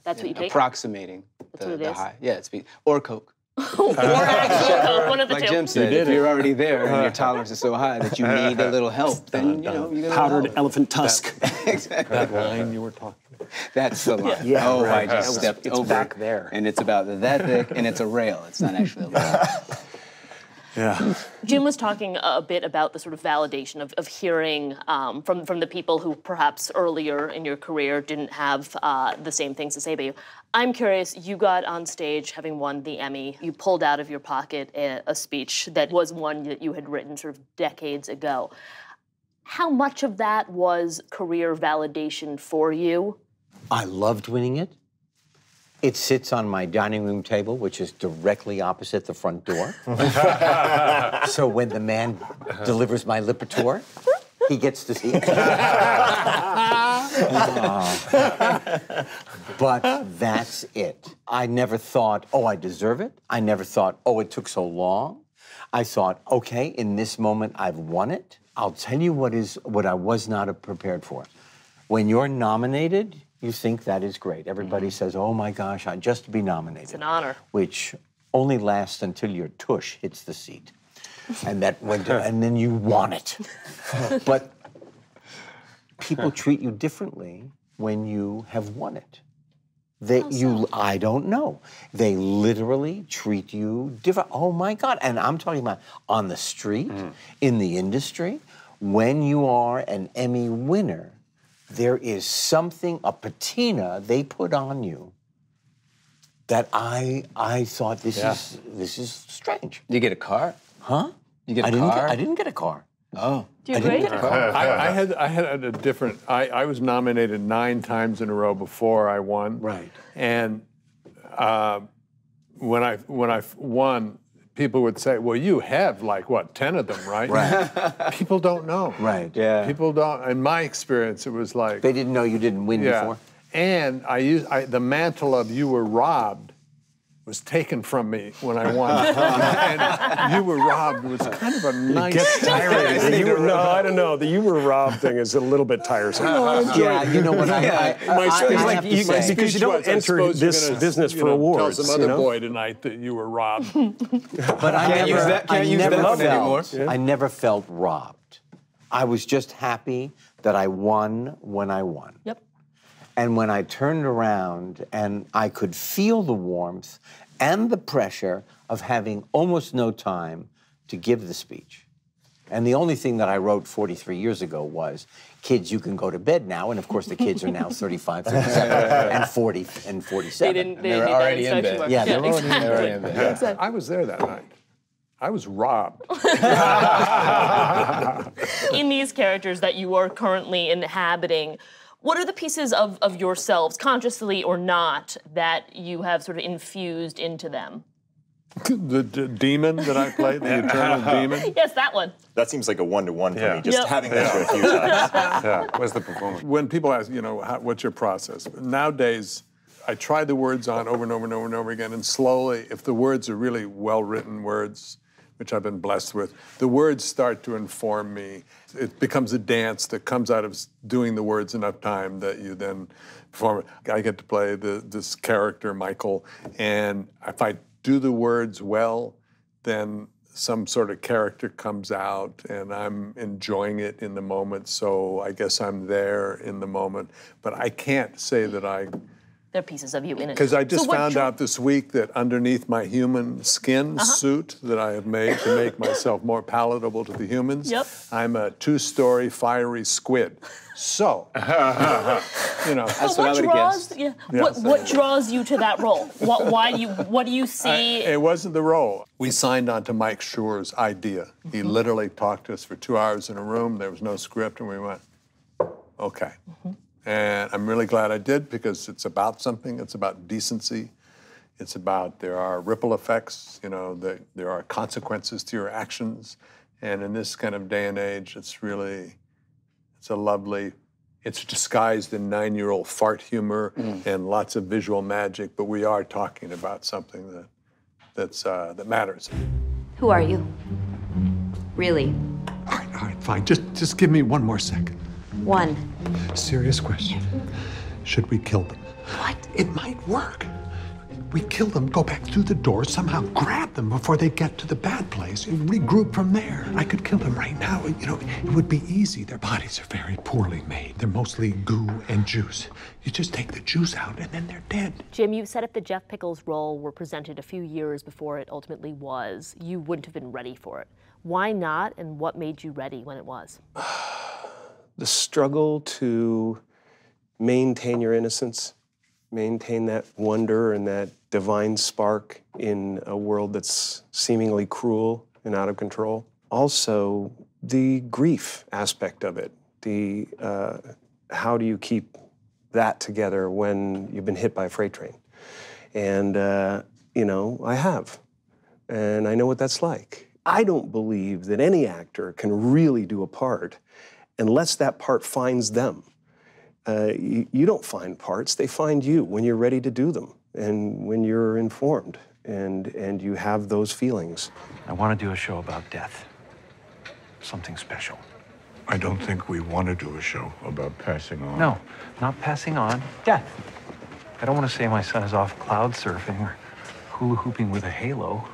That's what you take? approximating what it the is? high. Yeah, it's or coke. Or actual coke, one of the Like two. Jim said, if you're already there and your tolerance is so high that you need a little help, then you're gonna Powdered help. elephant tusk. Exactly. That line you were talking about. That's the line. Yeah, oh, right. I just stepped It's over back it, there. and it's about that thick, and it's a rail. It's not actually a rail. Yeah. Jim was talking a bit about the sort of validation of hearing from the people who perhaps earlier in your career didn't have the same things to say about you. I'm curious, you got on stage having won the Emmy. You pulled out of your pocket a speech that was one that you had written sort of decades ago. How much of that was career validation for you? I loved winning it. It sits on my dining room table, which is directly opposite the front door. So when the man delivers my lipitor, he gets to see it. But that's it. I never thought, oh, I deserve it. I never thought, oh, it took so long. I thought, okay, in this moment, I've won it. I'll tell you what I was not prepared for. When you're nominated, you think that is great. Everybody says, oh my gosh, just to be nominated. It's an honor. Which only lasts until your tush hits the seat. And and then you want it. But people treat you differently when you have won it. I don't know. They literally treat you different. Oh my God. And I'm talking about on the street, in the industry, when you are an Emmy winner, there is something, a patina they put on you that I thought this is strange. You get a car? Huh? You get a car? I didn't get a car. Oh. Do you agree? I had a different. I was nominated 9 times in a row before I won. Right. And when I won, people would say, "Well, you have like what 10 of them, right?" Right. People don't know. Right. Yeah. People don't. In my experience, it was like They didn't know you didn't win before? And the mantle of "you were robbed" was taken from me when I won. And "you were robbed" was kind of a nice. No, I don't know. The "you were robbed" thing is a little bit tiresome. Yeah, you know what? I have to say, because you don't enter this business for awards. Tell some other boy tonight that you were robbed. but I never felt robbed. I was just happy that I won when I won. Yep. And when I turned around and I could feel the warmth and the pressure of having almost no time to give the speech. And the only thing that I wrote 43 years ago was, "Kids, you can go to bed now." And of course, the kids are now 35, 37, and 40, and 47. They were already in bed. Yeah, they're already in bed. Yeah. I was there that night. I was robbed. In these characters that you are currently inhabiting, what are the pieces of yourselves, consciously or not, that you have sort of infused into them? The demon that I played, the eternal demon. Yes, that one. That seems like a one-to-one for Yeah. me, just Yep. having been through a few times. Yeah. Where's the performance? When people ask, what's your process? Nowadays, I try the words on over and over and over and over again, and slowly, if the words are really well-written words, which I've been blessed with, the words start to inform me. It becomes a dance that comes out of doing the words enough time that you then perform it. I get to play this character, Michael, and if I do the words well, then some sort of character comes out, and I'm enjoying it in the moment, so I guess I'm there in the moment. But I can't say that There are pieces of you in it. because I just found out this week that underneath my human skin suit that I have made to make myself more palatable to the humans, I'm a 2-story fiery squid. So, That's what I would have guessed. What draws you to that role? What do you see? It wasn't the role. We signed on to Mike Schur's idea. He literally talked to us for 2 hours in a room. There was no script, and we went, okay. And I'm really glad I did, because it's about something. It's about decency. It's about there are ripple effects, there are consequences to your actions. And in this kind of day and age, it's disguised in 9-year-old fart humor and lots of visual magic, but we are talking about something that matters. Who are you? Really? All right, fine. Just give me one more second. One. Serious question. Should we kill them? What? It might work. We kill them, go back through the door, somehow grab them before they get to the bad place, and regroup from there. I could kill them right now. It would be easy. Their bodies are very poorly made. They're mostly goo and juice. You just take the juice out, and then they're dead. Jim, you said if the Jeff Pickles role were presented a few years before it ultimately was, you wouldn't have been ready for it. Why not, and what made you ready when it was? The struggle to maintain your innocence, maintain that wonder and that divine spark in a world that's seemingly cruel and out of control. Also, the grief aspect of it. How do you keep that together when you've been hit by a freight train? And, I have. And I know what that's like. I don't believe that any actor can really do a part unless that part finds them. You don't find parts, they find you when you're ready to do them and when you're informed and you have those feelings. I want to do a show about death, something special. I don't think we want to do a show about passing on. No, not passing on, death. I don't want to say my son is off cloud surfing or hula hooping with a halo.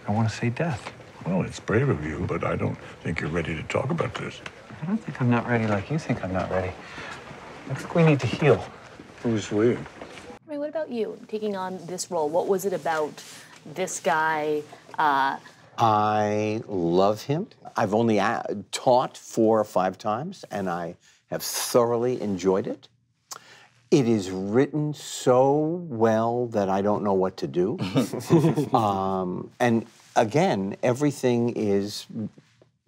I want to say death. Well, it's brave of you, but I don't think you're ready to talk about this. I don't think I'm not ready like you think I'm not ready. I think we need to heal. Who's we? Ray, what about you, taking on this role? What was it about this guy? I love him. I've only taught 4 or 5 times, and I have thoroughly enjoyed it. It is written so well that I don't know what to do. And again, everything is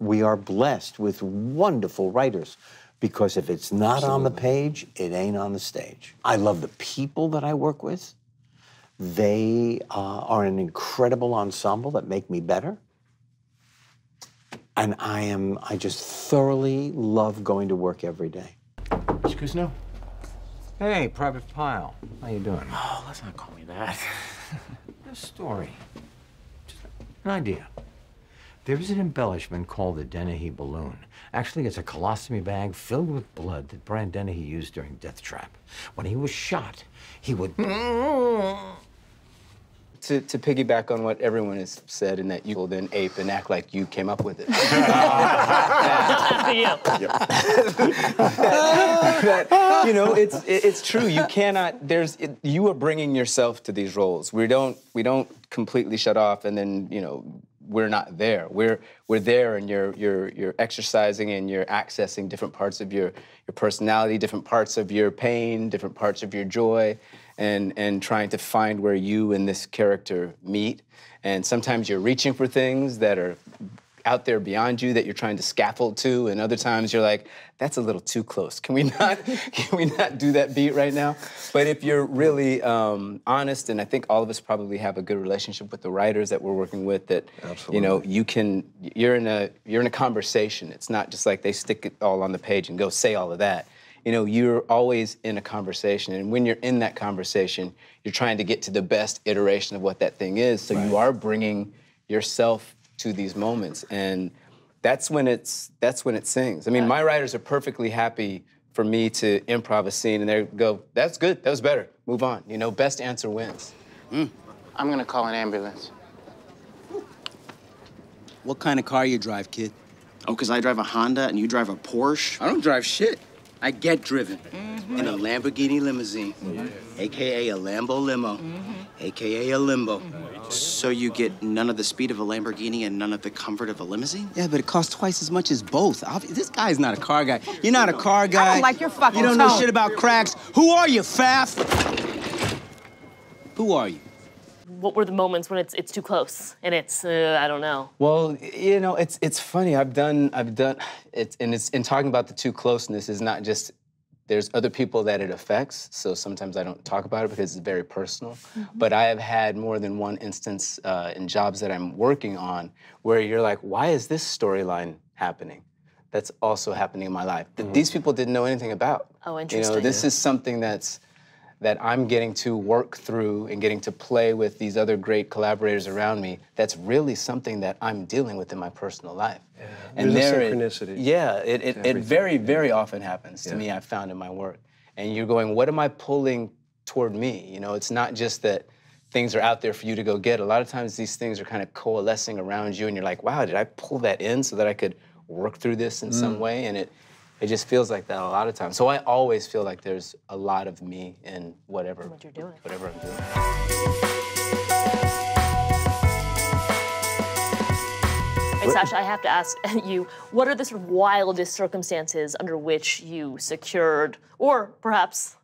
We are blessed with wonderful writers because if it's not on the page, it ain't on the stage. I love the people that I work with. They are an incredible ensemble that make me better. And I just thoroughly love going to work every day. Excuse me. Hey, Private Pile. How you doing? Oh, let's not call me that. A story. Just an idea. There is an embellishment called the Dennehy balloon. Actually, it's a colostomy bag filled with blood that Brian Dennehy used during Death Trap. When he was shot, he would... To piggyback on what everyone has said, and that you will then ape and act like you came up with it. You know, it's true. You cannot. You are bringing yourself to these roles. We don't completely shut off, and then we're not there. We're there, and you're exercising and you're accessing different parts of your personality, different parts of your pain, different parts of your joy. And trying to find where you and this character meet. And sometimes you're reaching for things that are out there beyond you that you're trying to scaffold to, and other times you're like, that's a little too close. Can we not do that beat right now? But if you're really honest, and I think all of us probably have a good relationship with the writers that we're working with, that you're in a conversation. It's not just like they stick it all on the page and go say all of that. You're always in a conversation, and when you're in that conversation, you're trying to get to the best iteration of what that thing is, so you are bringing yourself to these moments, and that's when it sings. I mean, my writers are perfectly happy for me to improv a scene, and they go, that's good, that was better, move on. Best answer wins. I'm gonna call an ambulance. What kind of car you drive, kid? Oh, because I drive a Honda and you drive a Porsche? I don't drive shit. I get driven in a Lamborghini limousine, AKA a Lambo limo, AKA a limbo. So you get none of the speed of a Lamborghini and none of the comfort of a limousine? Yeah, but it costs twice as much as both. This guy's not a car guy. You're not a car guy. I don't like your fucking You don't know shit about cracks. Who are you, Faf? Who are you? What were the moments when it's too close and it's I don't know? Well, it's funny. I've done it, and it's in talking about the too closeness is not just. There's other people that it affects, so sometimes I don't talk about it because it's very personal. But I have had more than one instance in jobs that I'm working on where you're like, why is this storyline happening? That's also happening in my life that these people didn't know anything about. Oh, interesting. This is something that I'm getting to work through and getting to play with these other great collaborators around me. That's really something that I'm dealing with in my personal life. Yeah. And There's a synchronicity. It very, very often happens to me, I've found in my work. And you're going, what am I pulling toward me? It's not just that things are out there for you to go get. A lot of times these things are kind of coalescing around you and you're like, wow, did I pull that in so that I could work through this in some way? And it just feels like that a lot of times. So I always feel like there's a lot of me in whatever I'm doing. Hey, Sacha, I have to ask you, what are the sort of wildest circumstances under which you secured, or perhaps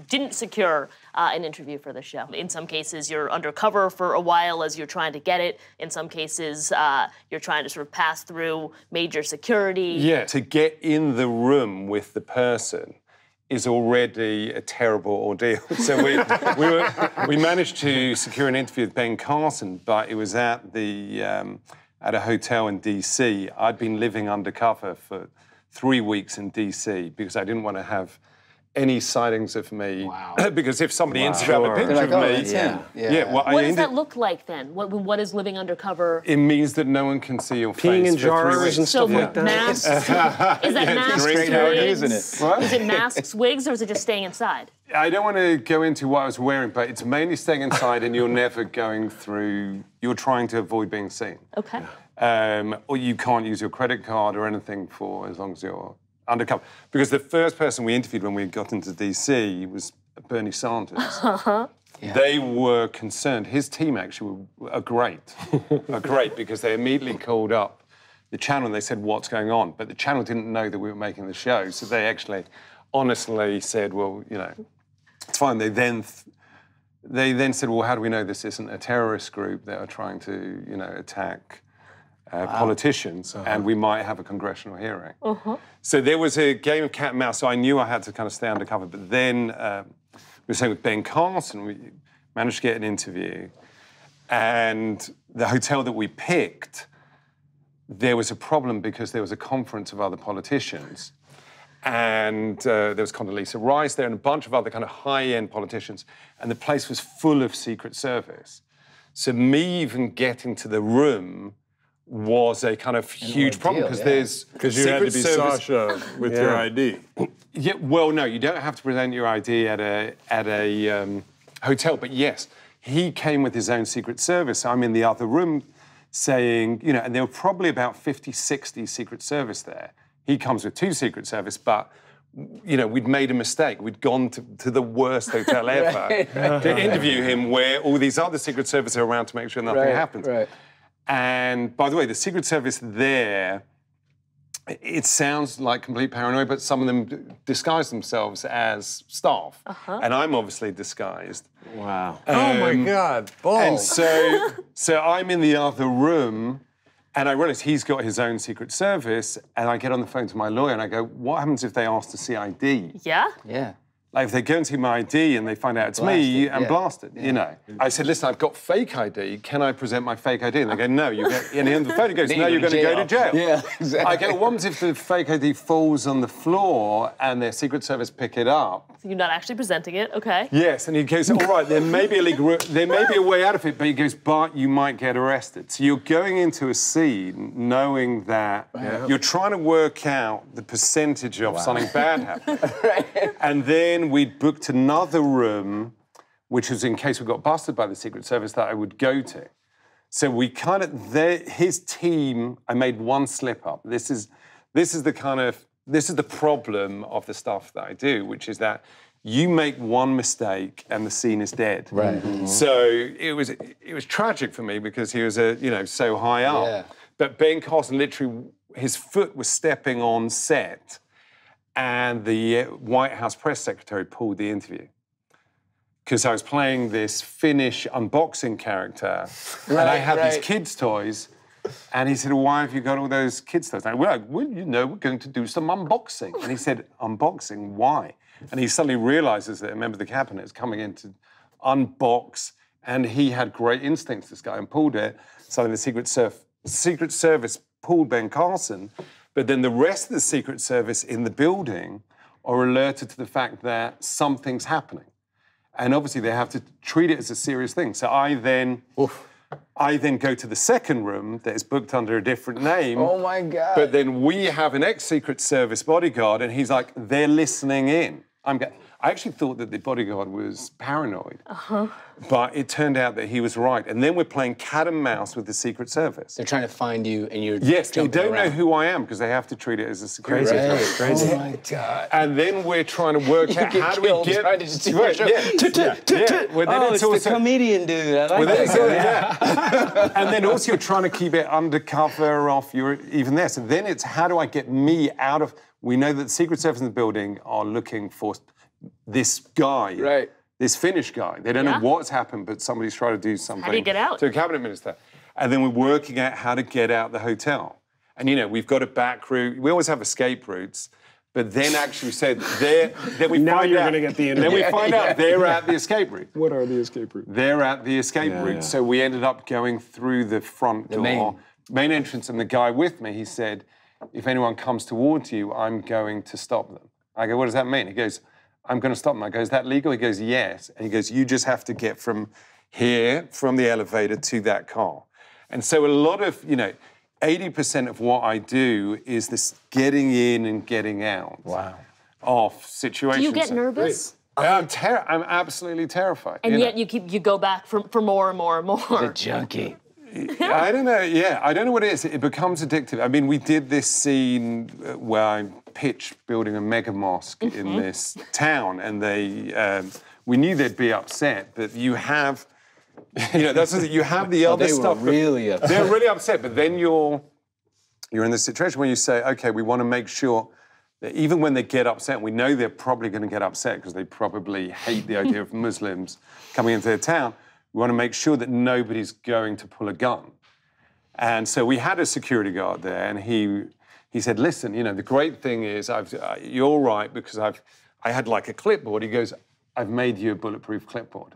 didn't secure, an interview for the show? In some cases, you're undercover for a while as you're trying to get it. In some cases, you're trying to sort of pass through major security. Yeah, to get in the room with the person is already a terrible ordeal. So we managed to secure an interview with Ben Carson, but it was at at a hotel in DC. I'd been living undercover for 3 weeks in DC because I didn't want to have any sightings of me. Wow. Because if somebody Instagram a picture like, of me... That's him. What does that look like then? What is living undercover? It means that no one can see your face Peeing in for 3 jars weeks. and stuff like that. Masks? Is that masks, great how wigs? we're using it. What? Is it masks, wigs, or is it just staying inside? I don't want to go into what I was wearing, but it's mainly staying inside and you're never going through... You're trying to avoid being seen. Okay. Or you can't use your credit card or anything for as long as you're undercover. Because the first person we interviewed when we got into DC was Bernie Sanders. They were concerned. His team actually are great. Are great because they immediately called up the channel and they said, what's going on? But the channel didn't know that we were making the show. So they actually honestly said, well, it's fine. They then said, well, how do we know this isn't a terrorist group that are trying to, attack politicians, and we might have a congressional hearing. So there was a game of cat and mouse, so I knew I had to kind of stay undercover. But then we were saying with Ben Carson, we managed to get an interview, and the hotel that we picked, there was a problem because there was a conference of other politicians, and there was Condoleezza Rice there and a bunch of other kind of high-end politicians, and the place was full of Secret Service. So me even getting to the room was a kind of huge problem because there's because you had to be Sacha with your ID. Yeah, well, no, you don't have to present your ID at a hotel, but yes, he came with his own Secret Service. I'm in the other room saying, you know, and there were probably about 50, 60 Secret Service there. He comes with 2 Secret Service, but you know, we'd made a mistake. We'd gone to the worst hotel ever to interview him, where all these other Secret Service are around to make sure nothing happens. And by the way, the Secret Service there, it sounds like complete paranoia, but some of them disguise themselves as staff. And I'm obviously disguised. Wow. Oh my God, balls. And so I'm in the other room, and I realize he's got his own Secret Service, and I get on the phone to my lawyer and I go, what happens if they ask to see ID? Yeah? Yeah. Like if they go and see my ID and they find out it's me, I'm blasted, you know. I said, listen, I've got fake ID. Can I present my fake ID? And they go, no, you get, and the phone goes, no, you're going to go to jail. Yeah, exactly. I go, what happens if the fake ID falls on the floor and their Secret Service pick it up? So you're not actually presenting it, okay. Yes, and he goes, all right, there may be a way out of it, but he goes, but you might get arrested. So you're going into a scene knowing that you're trying to work out the percentage of something bad happening. And then we booked another room, which was in case we got busted by the Secret Service, that I would go to. So we kind of, his team, I made one slip up. This is the problem of the stuff that I do, which is that you make one mistake and the scene is dead. Right. So it was tragic for me because he was so high up. Yeah. But Ben Carson literally, his foot was stepping on set, and the White House press secretary pulled the interview. Because I was playing this Finnish unboxing character, and I had these kids' toys, and he said, why have you got all those kids' toys? And I went, well, you know, we're going to do some unboxing. And he said, unboxing, why? And he suddenly realizes that a member of the cabinet is coming in to unbox, and he had great instincts, this guy, and pulled it. So the Secret Service pulled Ben Carson, but then the rest of the Secret Service in the building are alerted to the fact that something's happening. And obviously they have to treat it as a serious thing. So I then go to the second room that is booked under a different name. Oh my God. But then we have an ex-Secret Service bodyguard, and he's like, they're listening in. I actually thought that the bodyguard was paranoid. But it turned out that he was right. And then we're playing cat and mouse with the Secret Service. They're trying to find you, and you're Yes, they don't know around. who I am because they have to treat it as a security. Crazy. Oh my God. And then we're trying to work out how do we get... trying to just do Right, your show. Well, then it's the comedian dude. I like that. And then also you're trying to keep it undercover off your even there. So then it's how do I get me out of... We know that the Secret Service in the building are looking for this guy, this Finnish guy. They don't know what's happened, but somebody's trying to do something. How do you get out? To a cabinet minister. And then we're working out how to get out the hotel. And, you know, we've got a back route. We always have escape routes. But then actually said, then we Now find you're out, going to get the then we find out they're at the escape route. What are the escape routes? They're at the escape route. So we ended up going through the front door, main entrance, and the guy with me, he said, if anyone comes towards you, I'm going to stop them. I go, what does that mean? He goes, I'm going to stop them. I go, is that legal? He goes, yes. And he goes, you just have to get from here, from the elevator to that car. And so a lot of, 80% of what I do is this getting in and getting out of situations. Do you get nervous? I'm absolutely terrified. And yet you go back for more and more and more. The junkie. I don't know, I don't know what it is. It becomes addictive. I mean, we did this scene where I pitched building a mega mosque in this town, and we knew they'd be upset, but you have, you have the other stuff. They were really upset. They're really upset, but then you're in the situation where you say, okay, we want to make sure that even when they get upset, and we know they're probably going to get upset because they probably hate the idea of Muslims coming into their town, we want to make sure that nobody's going to pull a gun. And so we had a security guard there, and he said, listen, you know, the great thing is you're right because I had like a clipboard. He goes, I've made you a bulletproof clipboard.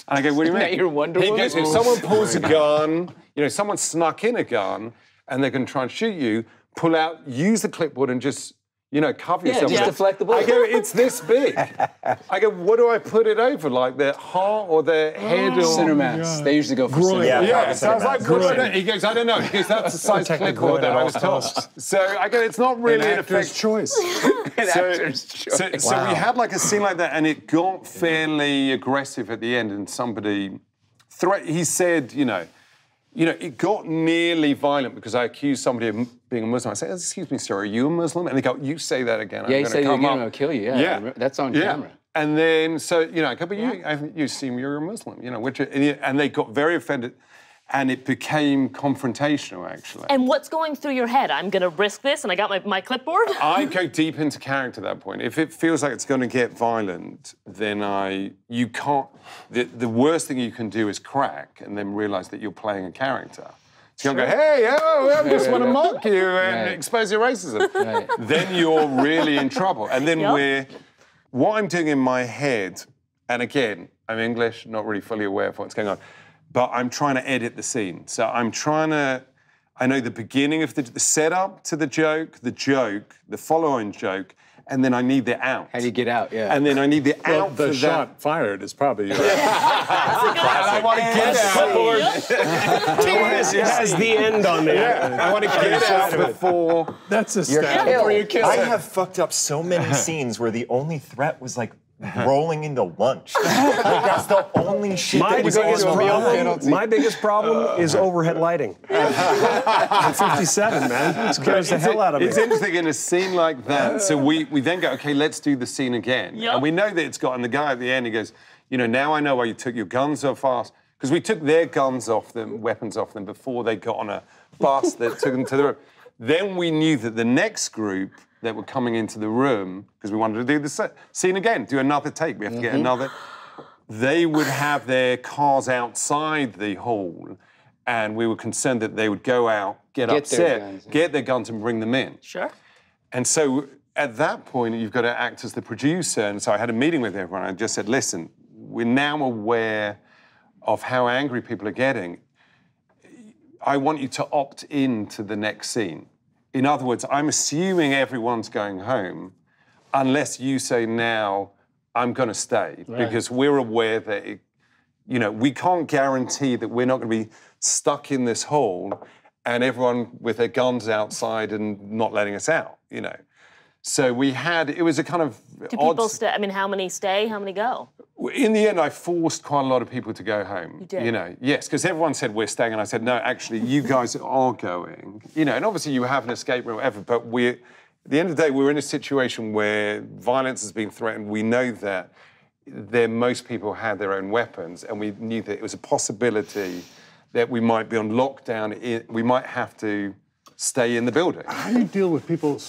And I go, what do you mean? You're Wonder He Woman? goes, if someone pulls a gun, you know, someone snuck in a gun and they're going to try and shoot you, pull out, use the clipboard and just, you know, cover yourself. just with it. deflect the bullet. I go, it's this big. I go, what do I put it over? Like the heart or the head or... Center mass. They usually go for center. Yeah, so I was like, what do I do? He goes, I don't know. He goes, that's the size clipboard that I was told. So I go, it's not really an actor's effect. choice. So we had like a scene like that, and it got fairly aggressive at the end, and somebody, he said, you know, it got nearly violent because I accused somebody of being a Muslim. I said, excuse me, sir, are you a Muslim? And they go, you say that again, Yeah, I'm he going said to it come again, up. I'll kill you. Yeah, that's on camera. And then, so, you know, I go, but you seem you're a Muslim, you know, and they got very offended. And it became confrontational, actually. And what's going through your head? I'm going to risk this, and I got my clipboard? I go deep into character at that point. If it feels like it's going to get violent, then you can't... The worst thing you can do is crack and then realise that you're playing a character. So you can't go, hey, I just want to mock you and expose your racism. Right. Then you're really in trouble. And then what I'm doing in my head, and again, I'm English, not really fully aware of what's going on, but I'm trying to edit the scene. So I know the beginning of the setup to the joke, the follow-on joke, and then I need the out. How do you get out? Yeah. And then I need the out The for shot fired is probably your I want to get out. It has the end on there. I want to get out before. That's a You're stab. kill. I have fucked up so many scenes where the only threat was like rolling into lunch. Like, that's the only shit that was My biggest problem is overhead lighting. I'm 57, man. It scares the hell out of me. It's interesting in a scene like that. So we then go, okay, let's do the scene again. Yep. And we know that it's got, and the guy at the end, he goes, you know, now I know why you took your guns off us. Because we took their guns off them, weapons off them, before they got on a bus that took them to the room. Then we knew that the next group that were coming into the room, because we wanted to do the scene again, do another take. We have to get another. They would have their cars outside the hall, and we were concerned that they would go out, get upset, get their guns and bring them in. Sure. And so at that point, you've got to act as the producer. And so I had a meeting with everyone. I just said, listen, we're now aware of how angry people are getting. I want you to opt in to the next scene. In other words, I'm assuming everyone's going home unless you say now, I'm going to stay. Right. Because we're aware that, we can't guarantee that we're not going to be stuck in this hall and everyone with their guns outside and not letting us out, So it was a kind of Do people stay? I mean, how many stay? How many go? In the end, I forced quite a lot of people to go home. You did? Yes, because everyone said we're staying, and I said, no, actually, you guys are going. And obviously you have an escape room, whatever, but at the end of the day, we're in a situation where violence is being threatened. We know that most people had their own weapons, and we knew that it was a possibility that we might be on lockdown. We might have to stay in the building. How do you deal with people?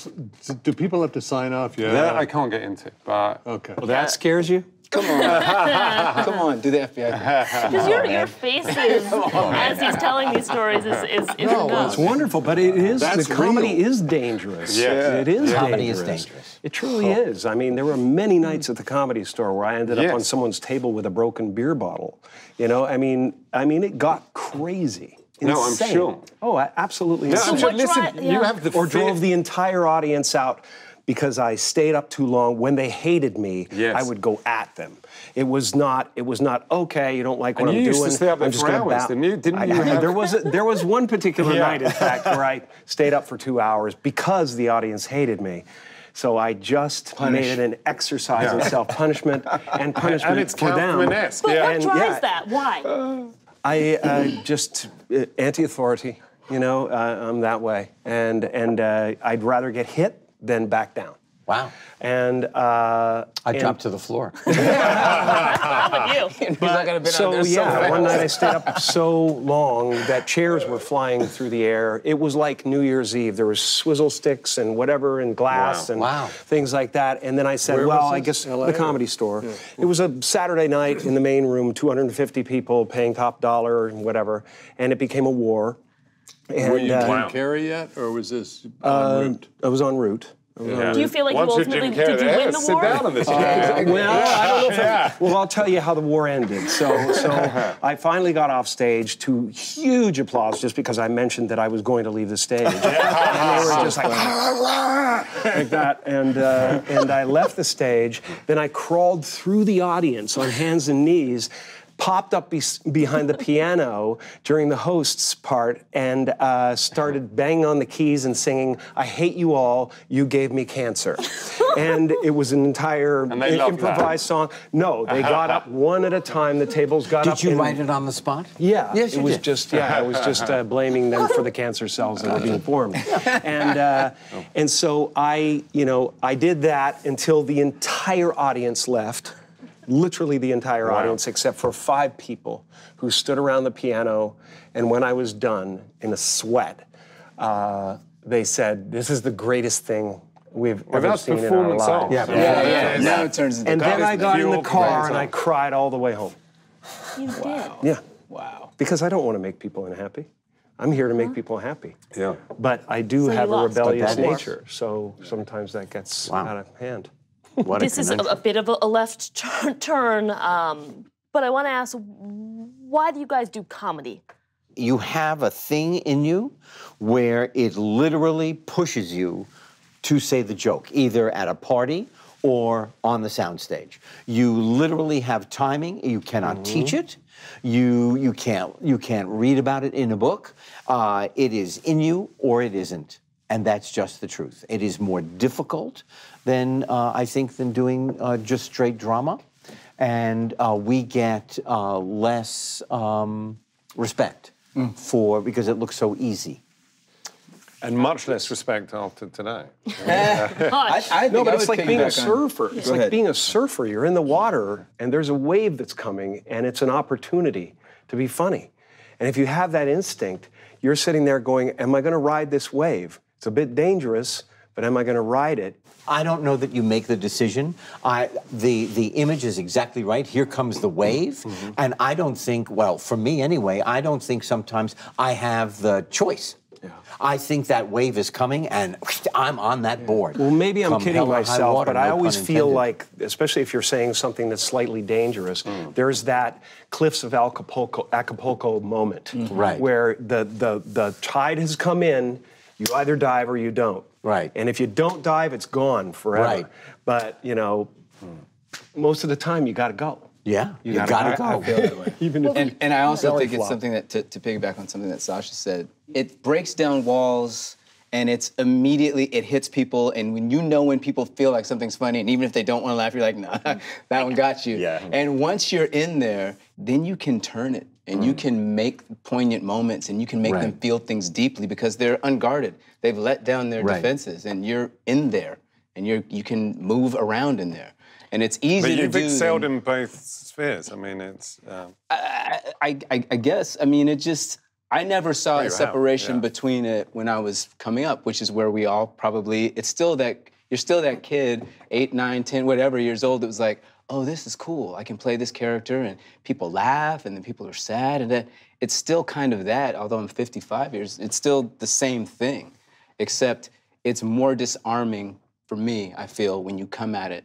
Do people have to sign off? Yeah. That I can't get into, but... Okay. Well, that scares you? Come on. Come on, do the FBI. Because your faces as he's telling these stories is No, it's wonderful, but it is, That's the comedy real. is dangerous. Yeah. It is Comedy is dangerous. dangerous. It truly is. I mean, there were many nights at the Comedy Store where I ended up on someone's table with a broken beer bottle. I mean, it got crazy. No, I'm Insane. sure. Oh, absolutely. No, insane. I'm sure. Listen, you have the drove the entire audience out because I stayed up too long. When they hated me, I would go at them. It was not okay. You don't like what I'm doing. You used to stay up there I'm just for gonna hours, didn't you? There was one particular night, in fact, where I stayed up for 2 hours because the audience hated me. So I just made it an exercise in self-punishment and punishment and it's for them. Kaufman-esque. But what drives that? Why? I just anti-authority. I'm that way, and I'd rather get hit than back down. Wow. And I dropped to the floor. I'm with you. One night I stayed up so long that chairs were flying through the air. It was like New Year's Eve. There was swizzle sticks and whatever and glass and things like that. And then I said, I guess the Comedy Store. Yeah. It was a Saturday night in the main room, 250 people paying top dollar and whatever. And it became a war. And, were you doing Carrey yet, or was this en route? I was en route. Do you feel like Once you you ultimately didn't care, did you win the sit war? down on this. Well, I don't know if well, I'll tell you how the war ended. So I finally got off stage to huge applause just because I mentioned that I was going to leave the stage. And they were just like that. And I left the stage. Then I crawled through the audience on hands and knees, popped up behind the piano during the host's part and started banging on the keys and singing, "I hate you all, you gave me cancer." And it was an entire improvised song. No, they got up one at a time, the tables got up. Did you write it on the spot? Yeah. Yes, you did. I was just blaming them for the cancer cells that were being formed. And so I did that until the entire audience left. Literally the entire audience, except for 5 people who stood around the piano. And when I was done, in a sweat, they said, "This is the greatest thing we've ever seen in our lives." Yeah. Now it turns into. And then I got in the car and I cried all the way home. You did. Yeah. Wow. Because I don't want to make people unhappy. I'm here to make people happy. Yeah. But I do So have you a lost. rebellious But that is- nature, so sometimes that gets out of hand. This is a bit of a left turn, but I want to ask, why do you guys do comedy? You have a thing in you where it literally pushes you to say the joke, either at a party or on the soundstage. You literally have timing. You cannot teach it. You can't read about it in a book. It is in you or it isn't. And that's just the truth. It is more difficult than, I think, than doing just straight drama. And we get less respect because it looks so easy. And much less respect after today. No, but it's like being a surfer. It's like being a surfer. You're in the water, and there's a wave that's coming, and it's an opportunity to be funny. And if you have that instinct, you're sitting there going, am I going to ride this wave? It's a bit dangerous, but am I going to ride it? I don't know that you make the decision. The image is exactly right. Here comes the wave. And I don't think, well, for me anyway, I don't think sometimes I have the choice. Yeah. I think that wave is coming, and I'm on that board. Well, maybe I'm kidding myself, water, but I no always pun feel intended. like, especially if you're saying something that's slightly dangerous, there's that Cliffs of Acapulco moment, Right. where the tide has come in. You either dive or you don't. Right. And if you don't dive, it's gone forever. Right. But most of the time you got to go. Yeah, you gotta go. I feel that way. Even if And I also belly think it's flop. something that, to piggyback on something that Sacha said, it breaks down walls and it's immediately, it hits people, and when people feel like something's funny, and even if they don't want to laugh, you're like, nah, that one got you. Yeah. And once you're in there, then you can turn it, and you can make poignant moments, and you can make them feel things deeply because they're unguarded. They've let down their defenses, and you're in there, and you can move around in there. And it's easy to do. But you've excelled in both spheres. I mean, it's... I guess. I mean, it just... I never saw a separation between it when I was coming up, which is where we all probably... It's still that... You're still that kid, 8, 9, 10, whatever years old, that was like, oh, this is cool. I can play this character, and people laugh, and then people are sad, and that... It's still kind of that, although I'm 55 years, it's still the same thing, except it's more disarming for me, I feel, when you come at it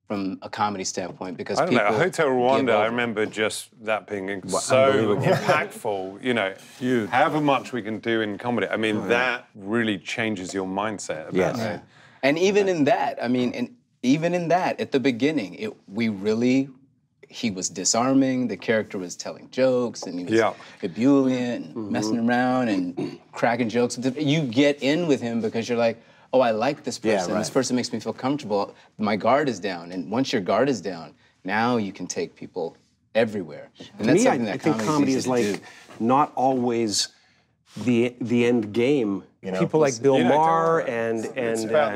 from a comedy standpoint, because I don't know, Hotel Rwanda, I over. remember just that being so impactful, huge. However much we can do in comedy. I mean, that really changes your mindset about it. And even in that, I mean, at the beginning, he was disarming, the character was telling jokes, and he was ebullient, and messing around, and cracking jokes. You get in with him because you're like, oh, I like this person. This person makes me feel comfortable. My guard is down. And once your guard is down, now you can take people everywhere. And that's something that I think comedy is like not always the end game. People like Bill Maher and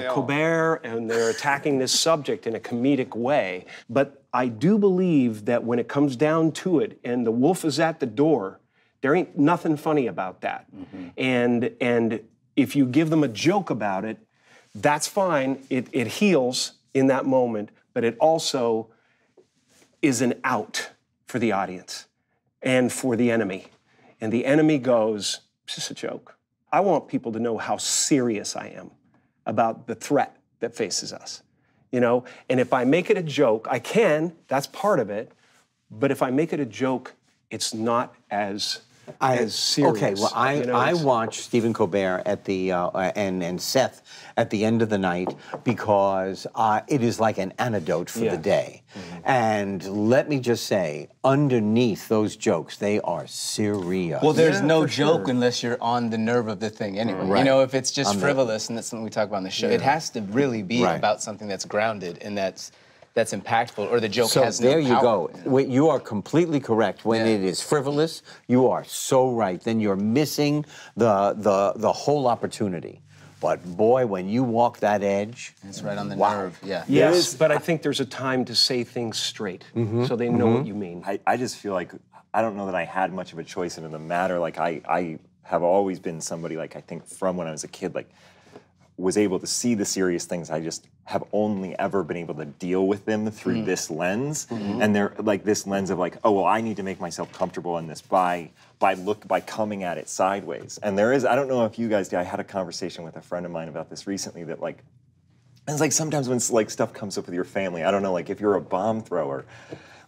Colbert, and they're attacking this subject in a comedic way. But I do believe that when it comes down to it, and the wolf is at the door, there ain't nothing funny about that. And if you give them a joke about it, that's fine. It heals in that moment, but it also is an out for the audience and for the enemy. And the enemy goes, it's just a joke. I want people to know how serious I am about the threat that faces us, you know? And if I make it a joke, I can, that's part of it, but if I make it a joke, it's not as serious. Okay, well, I watched Stephen Colbert at the and Seth at the end of the night because it is like an antidote for the day. And let me just say, underneath those jokes, they are serious. Well, there's no joke unless you're on the nerve of the thing anyway. Right. You know, if it's just frivolous, and that's something we talk about on the show, it has to really be about something that's grounded and that's impactful, or the joke has no power. So there you go. You are completely correct. When it is frivolous, you are so right. Then you're missing the whole opportunity. But boy, when you walk that edge, it's right on the nerve. Yeah. Yes, but I think there's a time to say things straight, so they know what you mean. I just feel like I don't know that I had much of a choice in the matter. Like I have always been somebody, like, I think from when I was a kid, like, was able to see the serious things. I just have only ever been able to deal with them through this lens. And they're like this lens of like, oh, well, I need to make myself comfortable in this by coming at it sideways. And there is, I don't know if you guys did, I had a conversation with a friend of mine about this recently that like, it's like sometimes when like stuff comes up with your family, I don't know, like if you're a bomb thrower,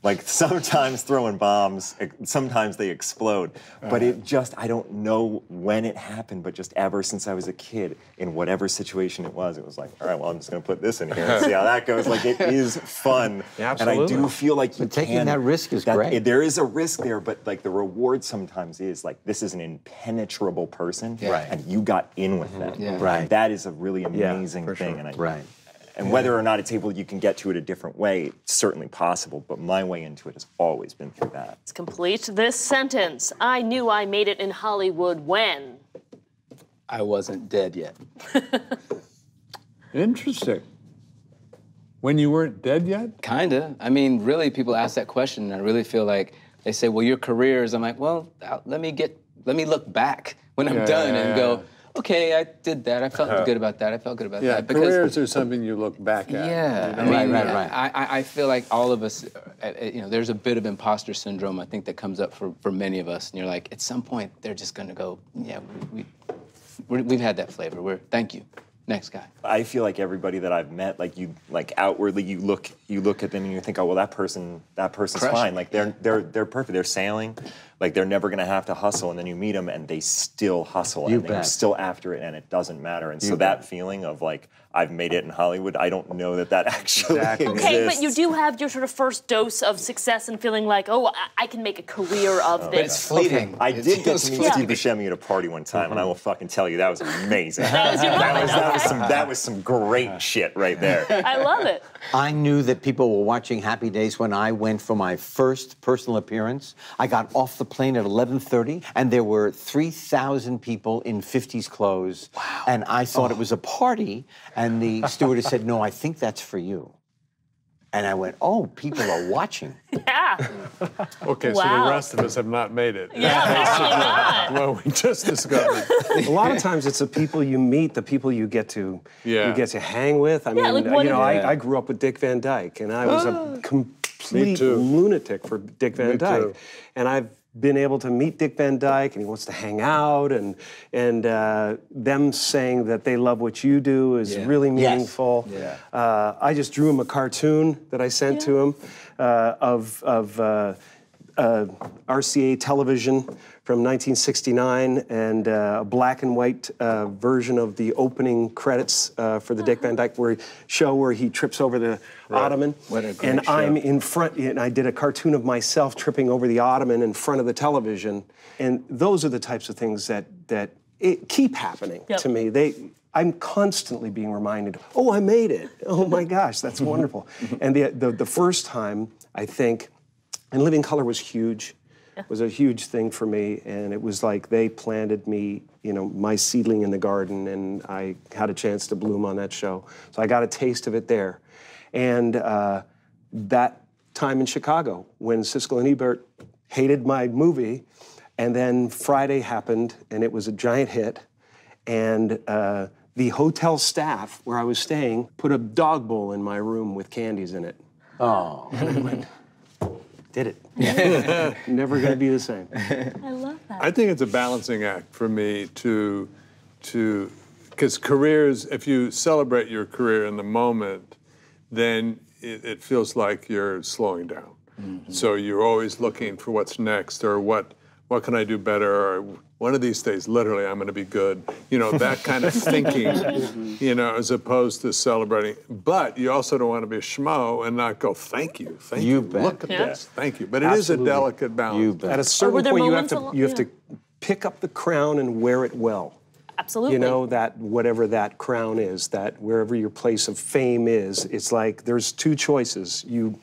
like sometimes throwing bombs, sometimes they explode. But it just, I don't know when it happened, but just ever since I was a kid, in whatever situation it was like, all right, well, I'm just gonna put this in here and see how that goes. Like, it is fun. Absolutely. And I do feel like taking that risk is great. There is a risk there, but like the reward sometimes is like, this is an impenetrable person, and you got in with them. And that is a really amazing thing. Sure. And whether or not it's able, you can get to it a different way, it's certainly possible, but my way into it has always been through that. Let's complete this sentence. I knew I made it in Hollywood when? I wasn't dead yet. Interesting. When you weren't dead yet? Kinda. I mean, really, people ask that question, and I really feel like they say, well, your career is, I'm like, well, let me look back when I'm done and go, okay, I did that. I felt good about that. I felt good about that. Because careers are something you look back at. Yeah, You know? I mean, I feel like all of us, you know, there's a bit of imposter syndrome, I think, that comes up for many of us. And you're like, at some point, they're just going to go, yeah, we've had that flavor. Thank you. Next guy. I feel like everybody that I've met, like you, like outwardly, you look at them and you think, oh well, that person's fine. Like they're perfect. They're sailing, like they're never gonna have to hustle. And then you meet them and they still hustle and they're still after it, and it doesn't matter. And so that feeling of like, I've made it in Hollywood, I don't know that actually exists. Okay, but you do have your sort of first dose of success and feeling like, oh, I can make a career of this. But it's fleeting. I did get to meet Steve Buscemi at a party one time, and I will fucking tell you, that was amazing. That was your moment. That was some great shit right there. I love it. I knew that people were watching Happy Days when I went for my first personal appearance. I got off the plane at 11:30, and there were 3,000 people in 50s clothes. Wow. And I thought it was a party, and the stewardess said, no, I think that's for you. And I went, oh, people are watching. Yeah. Okay, so the rest of us have not made it. Yeah, apparently not. Well, we just discovered. A lot of times it's the people you meet, the people you get to hang with. I mean, like I grew up with Dick Van Dyke, and I was a complete lunatic for Dick Van Dyke. And I've been able to meet Dick Van Dyke, and he wants to hang out, and them saying that they love what you do is really meaningful. Yes. I just drew him a cartoon that I sent to him of RCA television from 1969, and a black and white version of the opening credits for the Dick Van Dyke show where he trips over the ottoman. What a great and show. I'm in front, and I did a cartoon of myself tripping over the ottoman in front of the television. And those are the types of things that keep happening to me. I'm constantly being reminded, oh, I made it. Oh my gosh, that's wonderful. And the first time, I think, and Living Color was huge. Was a huge thing for me, and it was like they planted me, you know, my seedling in the garden, and I had a chance to bloom on that show. So I got a taste of it there. And that time in Chicago, when Siskel and Ebert hated my movie, and then Friday happened, and it was a giant hit, and the hotel staff where I was staying put a dog bowl in my room with candies in it. Oh. And I went, Did it. Never going to be the same. I love that. I think it's a balancing act for me because careers, if you celebrate your career in the moment, then it feels like you're slowing down. Mm-hmm. So you're always looking for what's next, or what can I do better, or one of these days, literally, I'm going to be good. You know, that kind of thinking, you know, as opposed to celebrating. But you also don't want to be a schmo and not go, thank you. Look at this, thank you. But it is a delicate balance. At a certain point, you have to pick up the crown and wear it well. Absolutely. You know, that whatever that crown is, that wherever your place of fame is, it's like there's two choices. You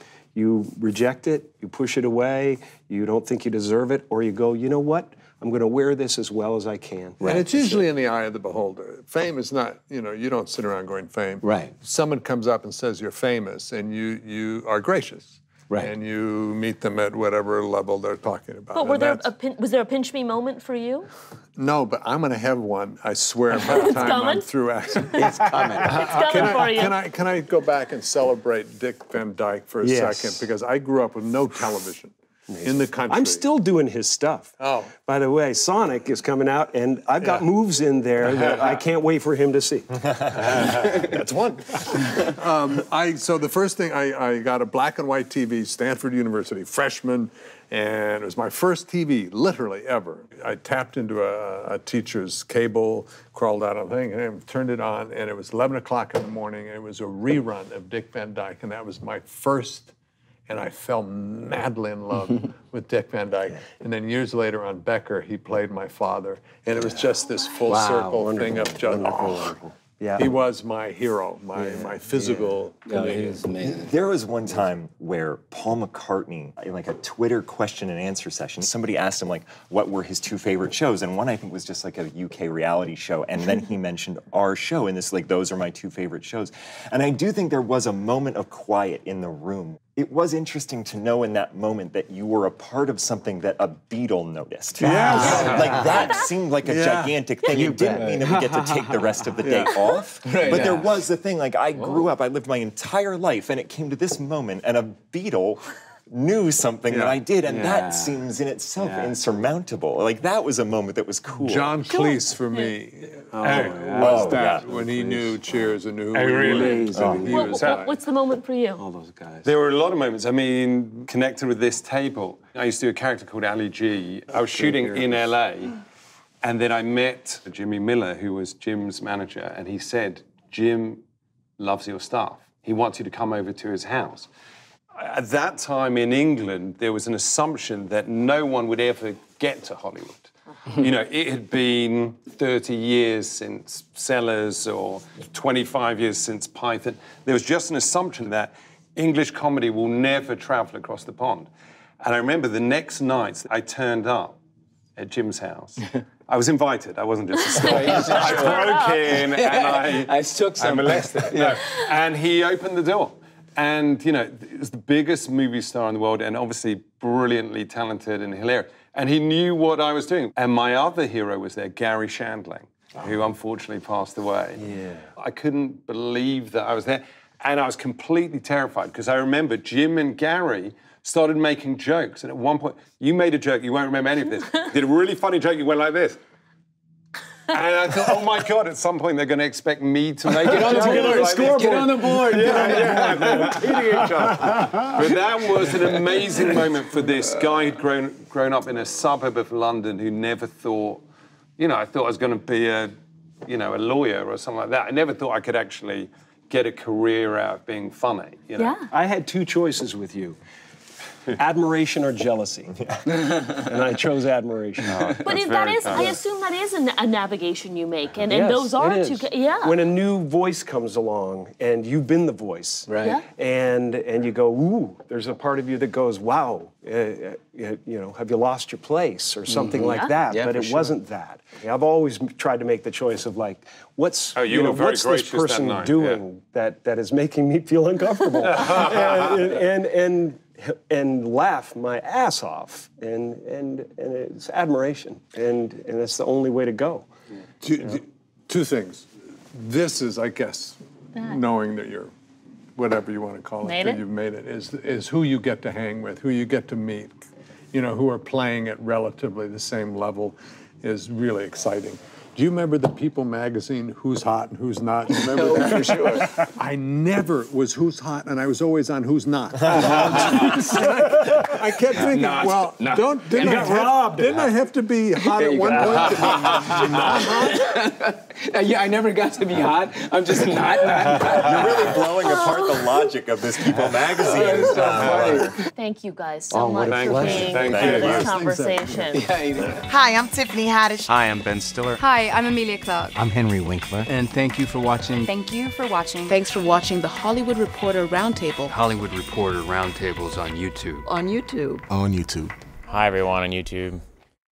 reject it, you push it away, you don't think you deserve it, or you go, you know what? I'm going to wear this as well as I can. Right. And it's usually in the eye of the beholder. Fame is not, you know, you don't sit around going fame. Right. Someone comes up and says you're famous, and you are gracious. Right. And you meet them at whatever level they're talking about. But was there a pinch me moment for you? No, but I'm going to have one, I swear, by the time I'm through acting. It's coming. It's coming for you. Can I go back and celebrate Dick Van Dyke for a second? Because I grew up with no television. In the country. I'm still doing his stuff. Oh. By the way, Sonic is coming out, and I've got moves in there that I can't wait for him to see. That's one. So the first thing, I got a black and white TV, Stanford University, freshman, and it was my first TV, literally, ever. I tapped into a teacher's cable, crawled out of the thing, and turned it on, and it was 11 o'clock in the morning, and it was a rerun of Dick Van Dyke, and that was my first. And I fell madly in love with Dick Van Dyke. And then years later on Becker, he played my father. And it was just this full circle thing of just, Yeah. He was my hero, my physical comedian. He was amazing. There was one time where Paul McCartney, in like a Twitter question and answer session, somebody asked him like what were his two favorite shows, and one I think was just like a UK reality show, and then he mentioned our show, and this like those are my two favorite shows. And I do think there was a moment of quiet in the room. It was interesting to know in that moment that you were a part of something that a Beatle noticed. Yes. Like that seemed like a gigantic thing. It didn't mean that we get to take the rest of the day off. Right, but there was the thing, like I grew up, I lived my entire life, and it came to this moment, and a Beatle knew something that I did, and that seems in itself insurmountable. Like that was a moment that was cool. John Cleese for me was that when he knew Cheers and knew who he was. What's the moment for you? All those guys. There were a lot of moments. I mean, connected with this table, I used to do a character called Ali G. I was shooting in LA, and then I met Jimmy Miller, who was Jim's manager, and he said, Jim loves your stuff. He wants you to come over to his house. At that time in England, there was an assumption that no one would ever get to Hollywood. You know, it had been 30 years since Sellers or 25 years since Python. There was just an assumption that English comedy will never travel across the pond. And I remember the next night I turned up at Jim's house. I was invited. I wasn't just a stop. I broke in and I took some. I molested. No. And he opened the door. And, you know, he was the biggest movie star in the world and obviously brilliantly talented and hilarious. And he knew what I was doing. And my other hero was there, Gary Shandling, who unfortunately passed away. Yeah. I couldn't believe that I was there. And I was completely terrified because I remember Jim and Gary started making jokes. And at one point, you made a joke, you won't remember any of this. Did a really funny joke, you went like this. And I thought, oh my God, at some point they're going to expect me to make it on the board. Like get on the board. Yeah. Beating each other. But that was an amazing moment for this guy who'd grown up in a suburb of London who never thought, you know, I thought I was going to be a lawyer or something like that. I never thought I could actually get a career out of being funny. You know? Yeah. I had two choices with you. Admiration or jealousy, and I chose admiration. But I assume that is a navigation you make, and yes, those are it two. is. Yeah. When a new voice comes along, and you've been the voice, right? Yeah. And you go, ooh, there's a part of you that goes, wow, you know, have you lost your place or something like that? Yeah, but it wasn't that. I've always tried to make the choice of like, what's what's this person doing that is making me feel uncomfortable, and laugh my ass off, and it's admiration, and it's the only way to go. Two things. This is, I guess, knowing that you're whatever you want to call it, Made till it? you've made it, is who you get to hang with, who you get to meet, you know, who are playing at relatively the same level is really exciting. Do you remember the People magazine, Who's Hot and Who's Not? Do you remember that? For sure. I never was Who's Hot, and I was always on Who's Not. I kept thinking, well, didn't I have to be hot at one point to be not hot? Yeah, I never got to be hot. I'm just not. You're really blowing apart the logic of this People magazine. Thank you guys so much thank for you. being Thank part of you. this conversation. Hi, I'm Tiffany Haddish. Hi, I'm Ben Stiller. Hi, I'm Amelia Clark. I'm Henry Winkler. And thank you for watching. Thank you for watching. Thanks for watching the Hollywood Reporter Roundtable. Hollywood Reporter Roundtable is on YouTube. On YouTube. On YouTube. Hi, everyone on YouTube.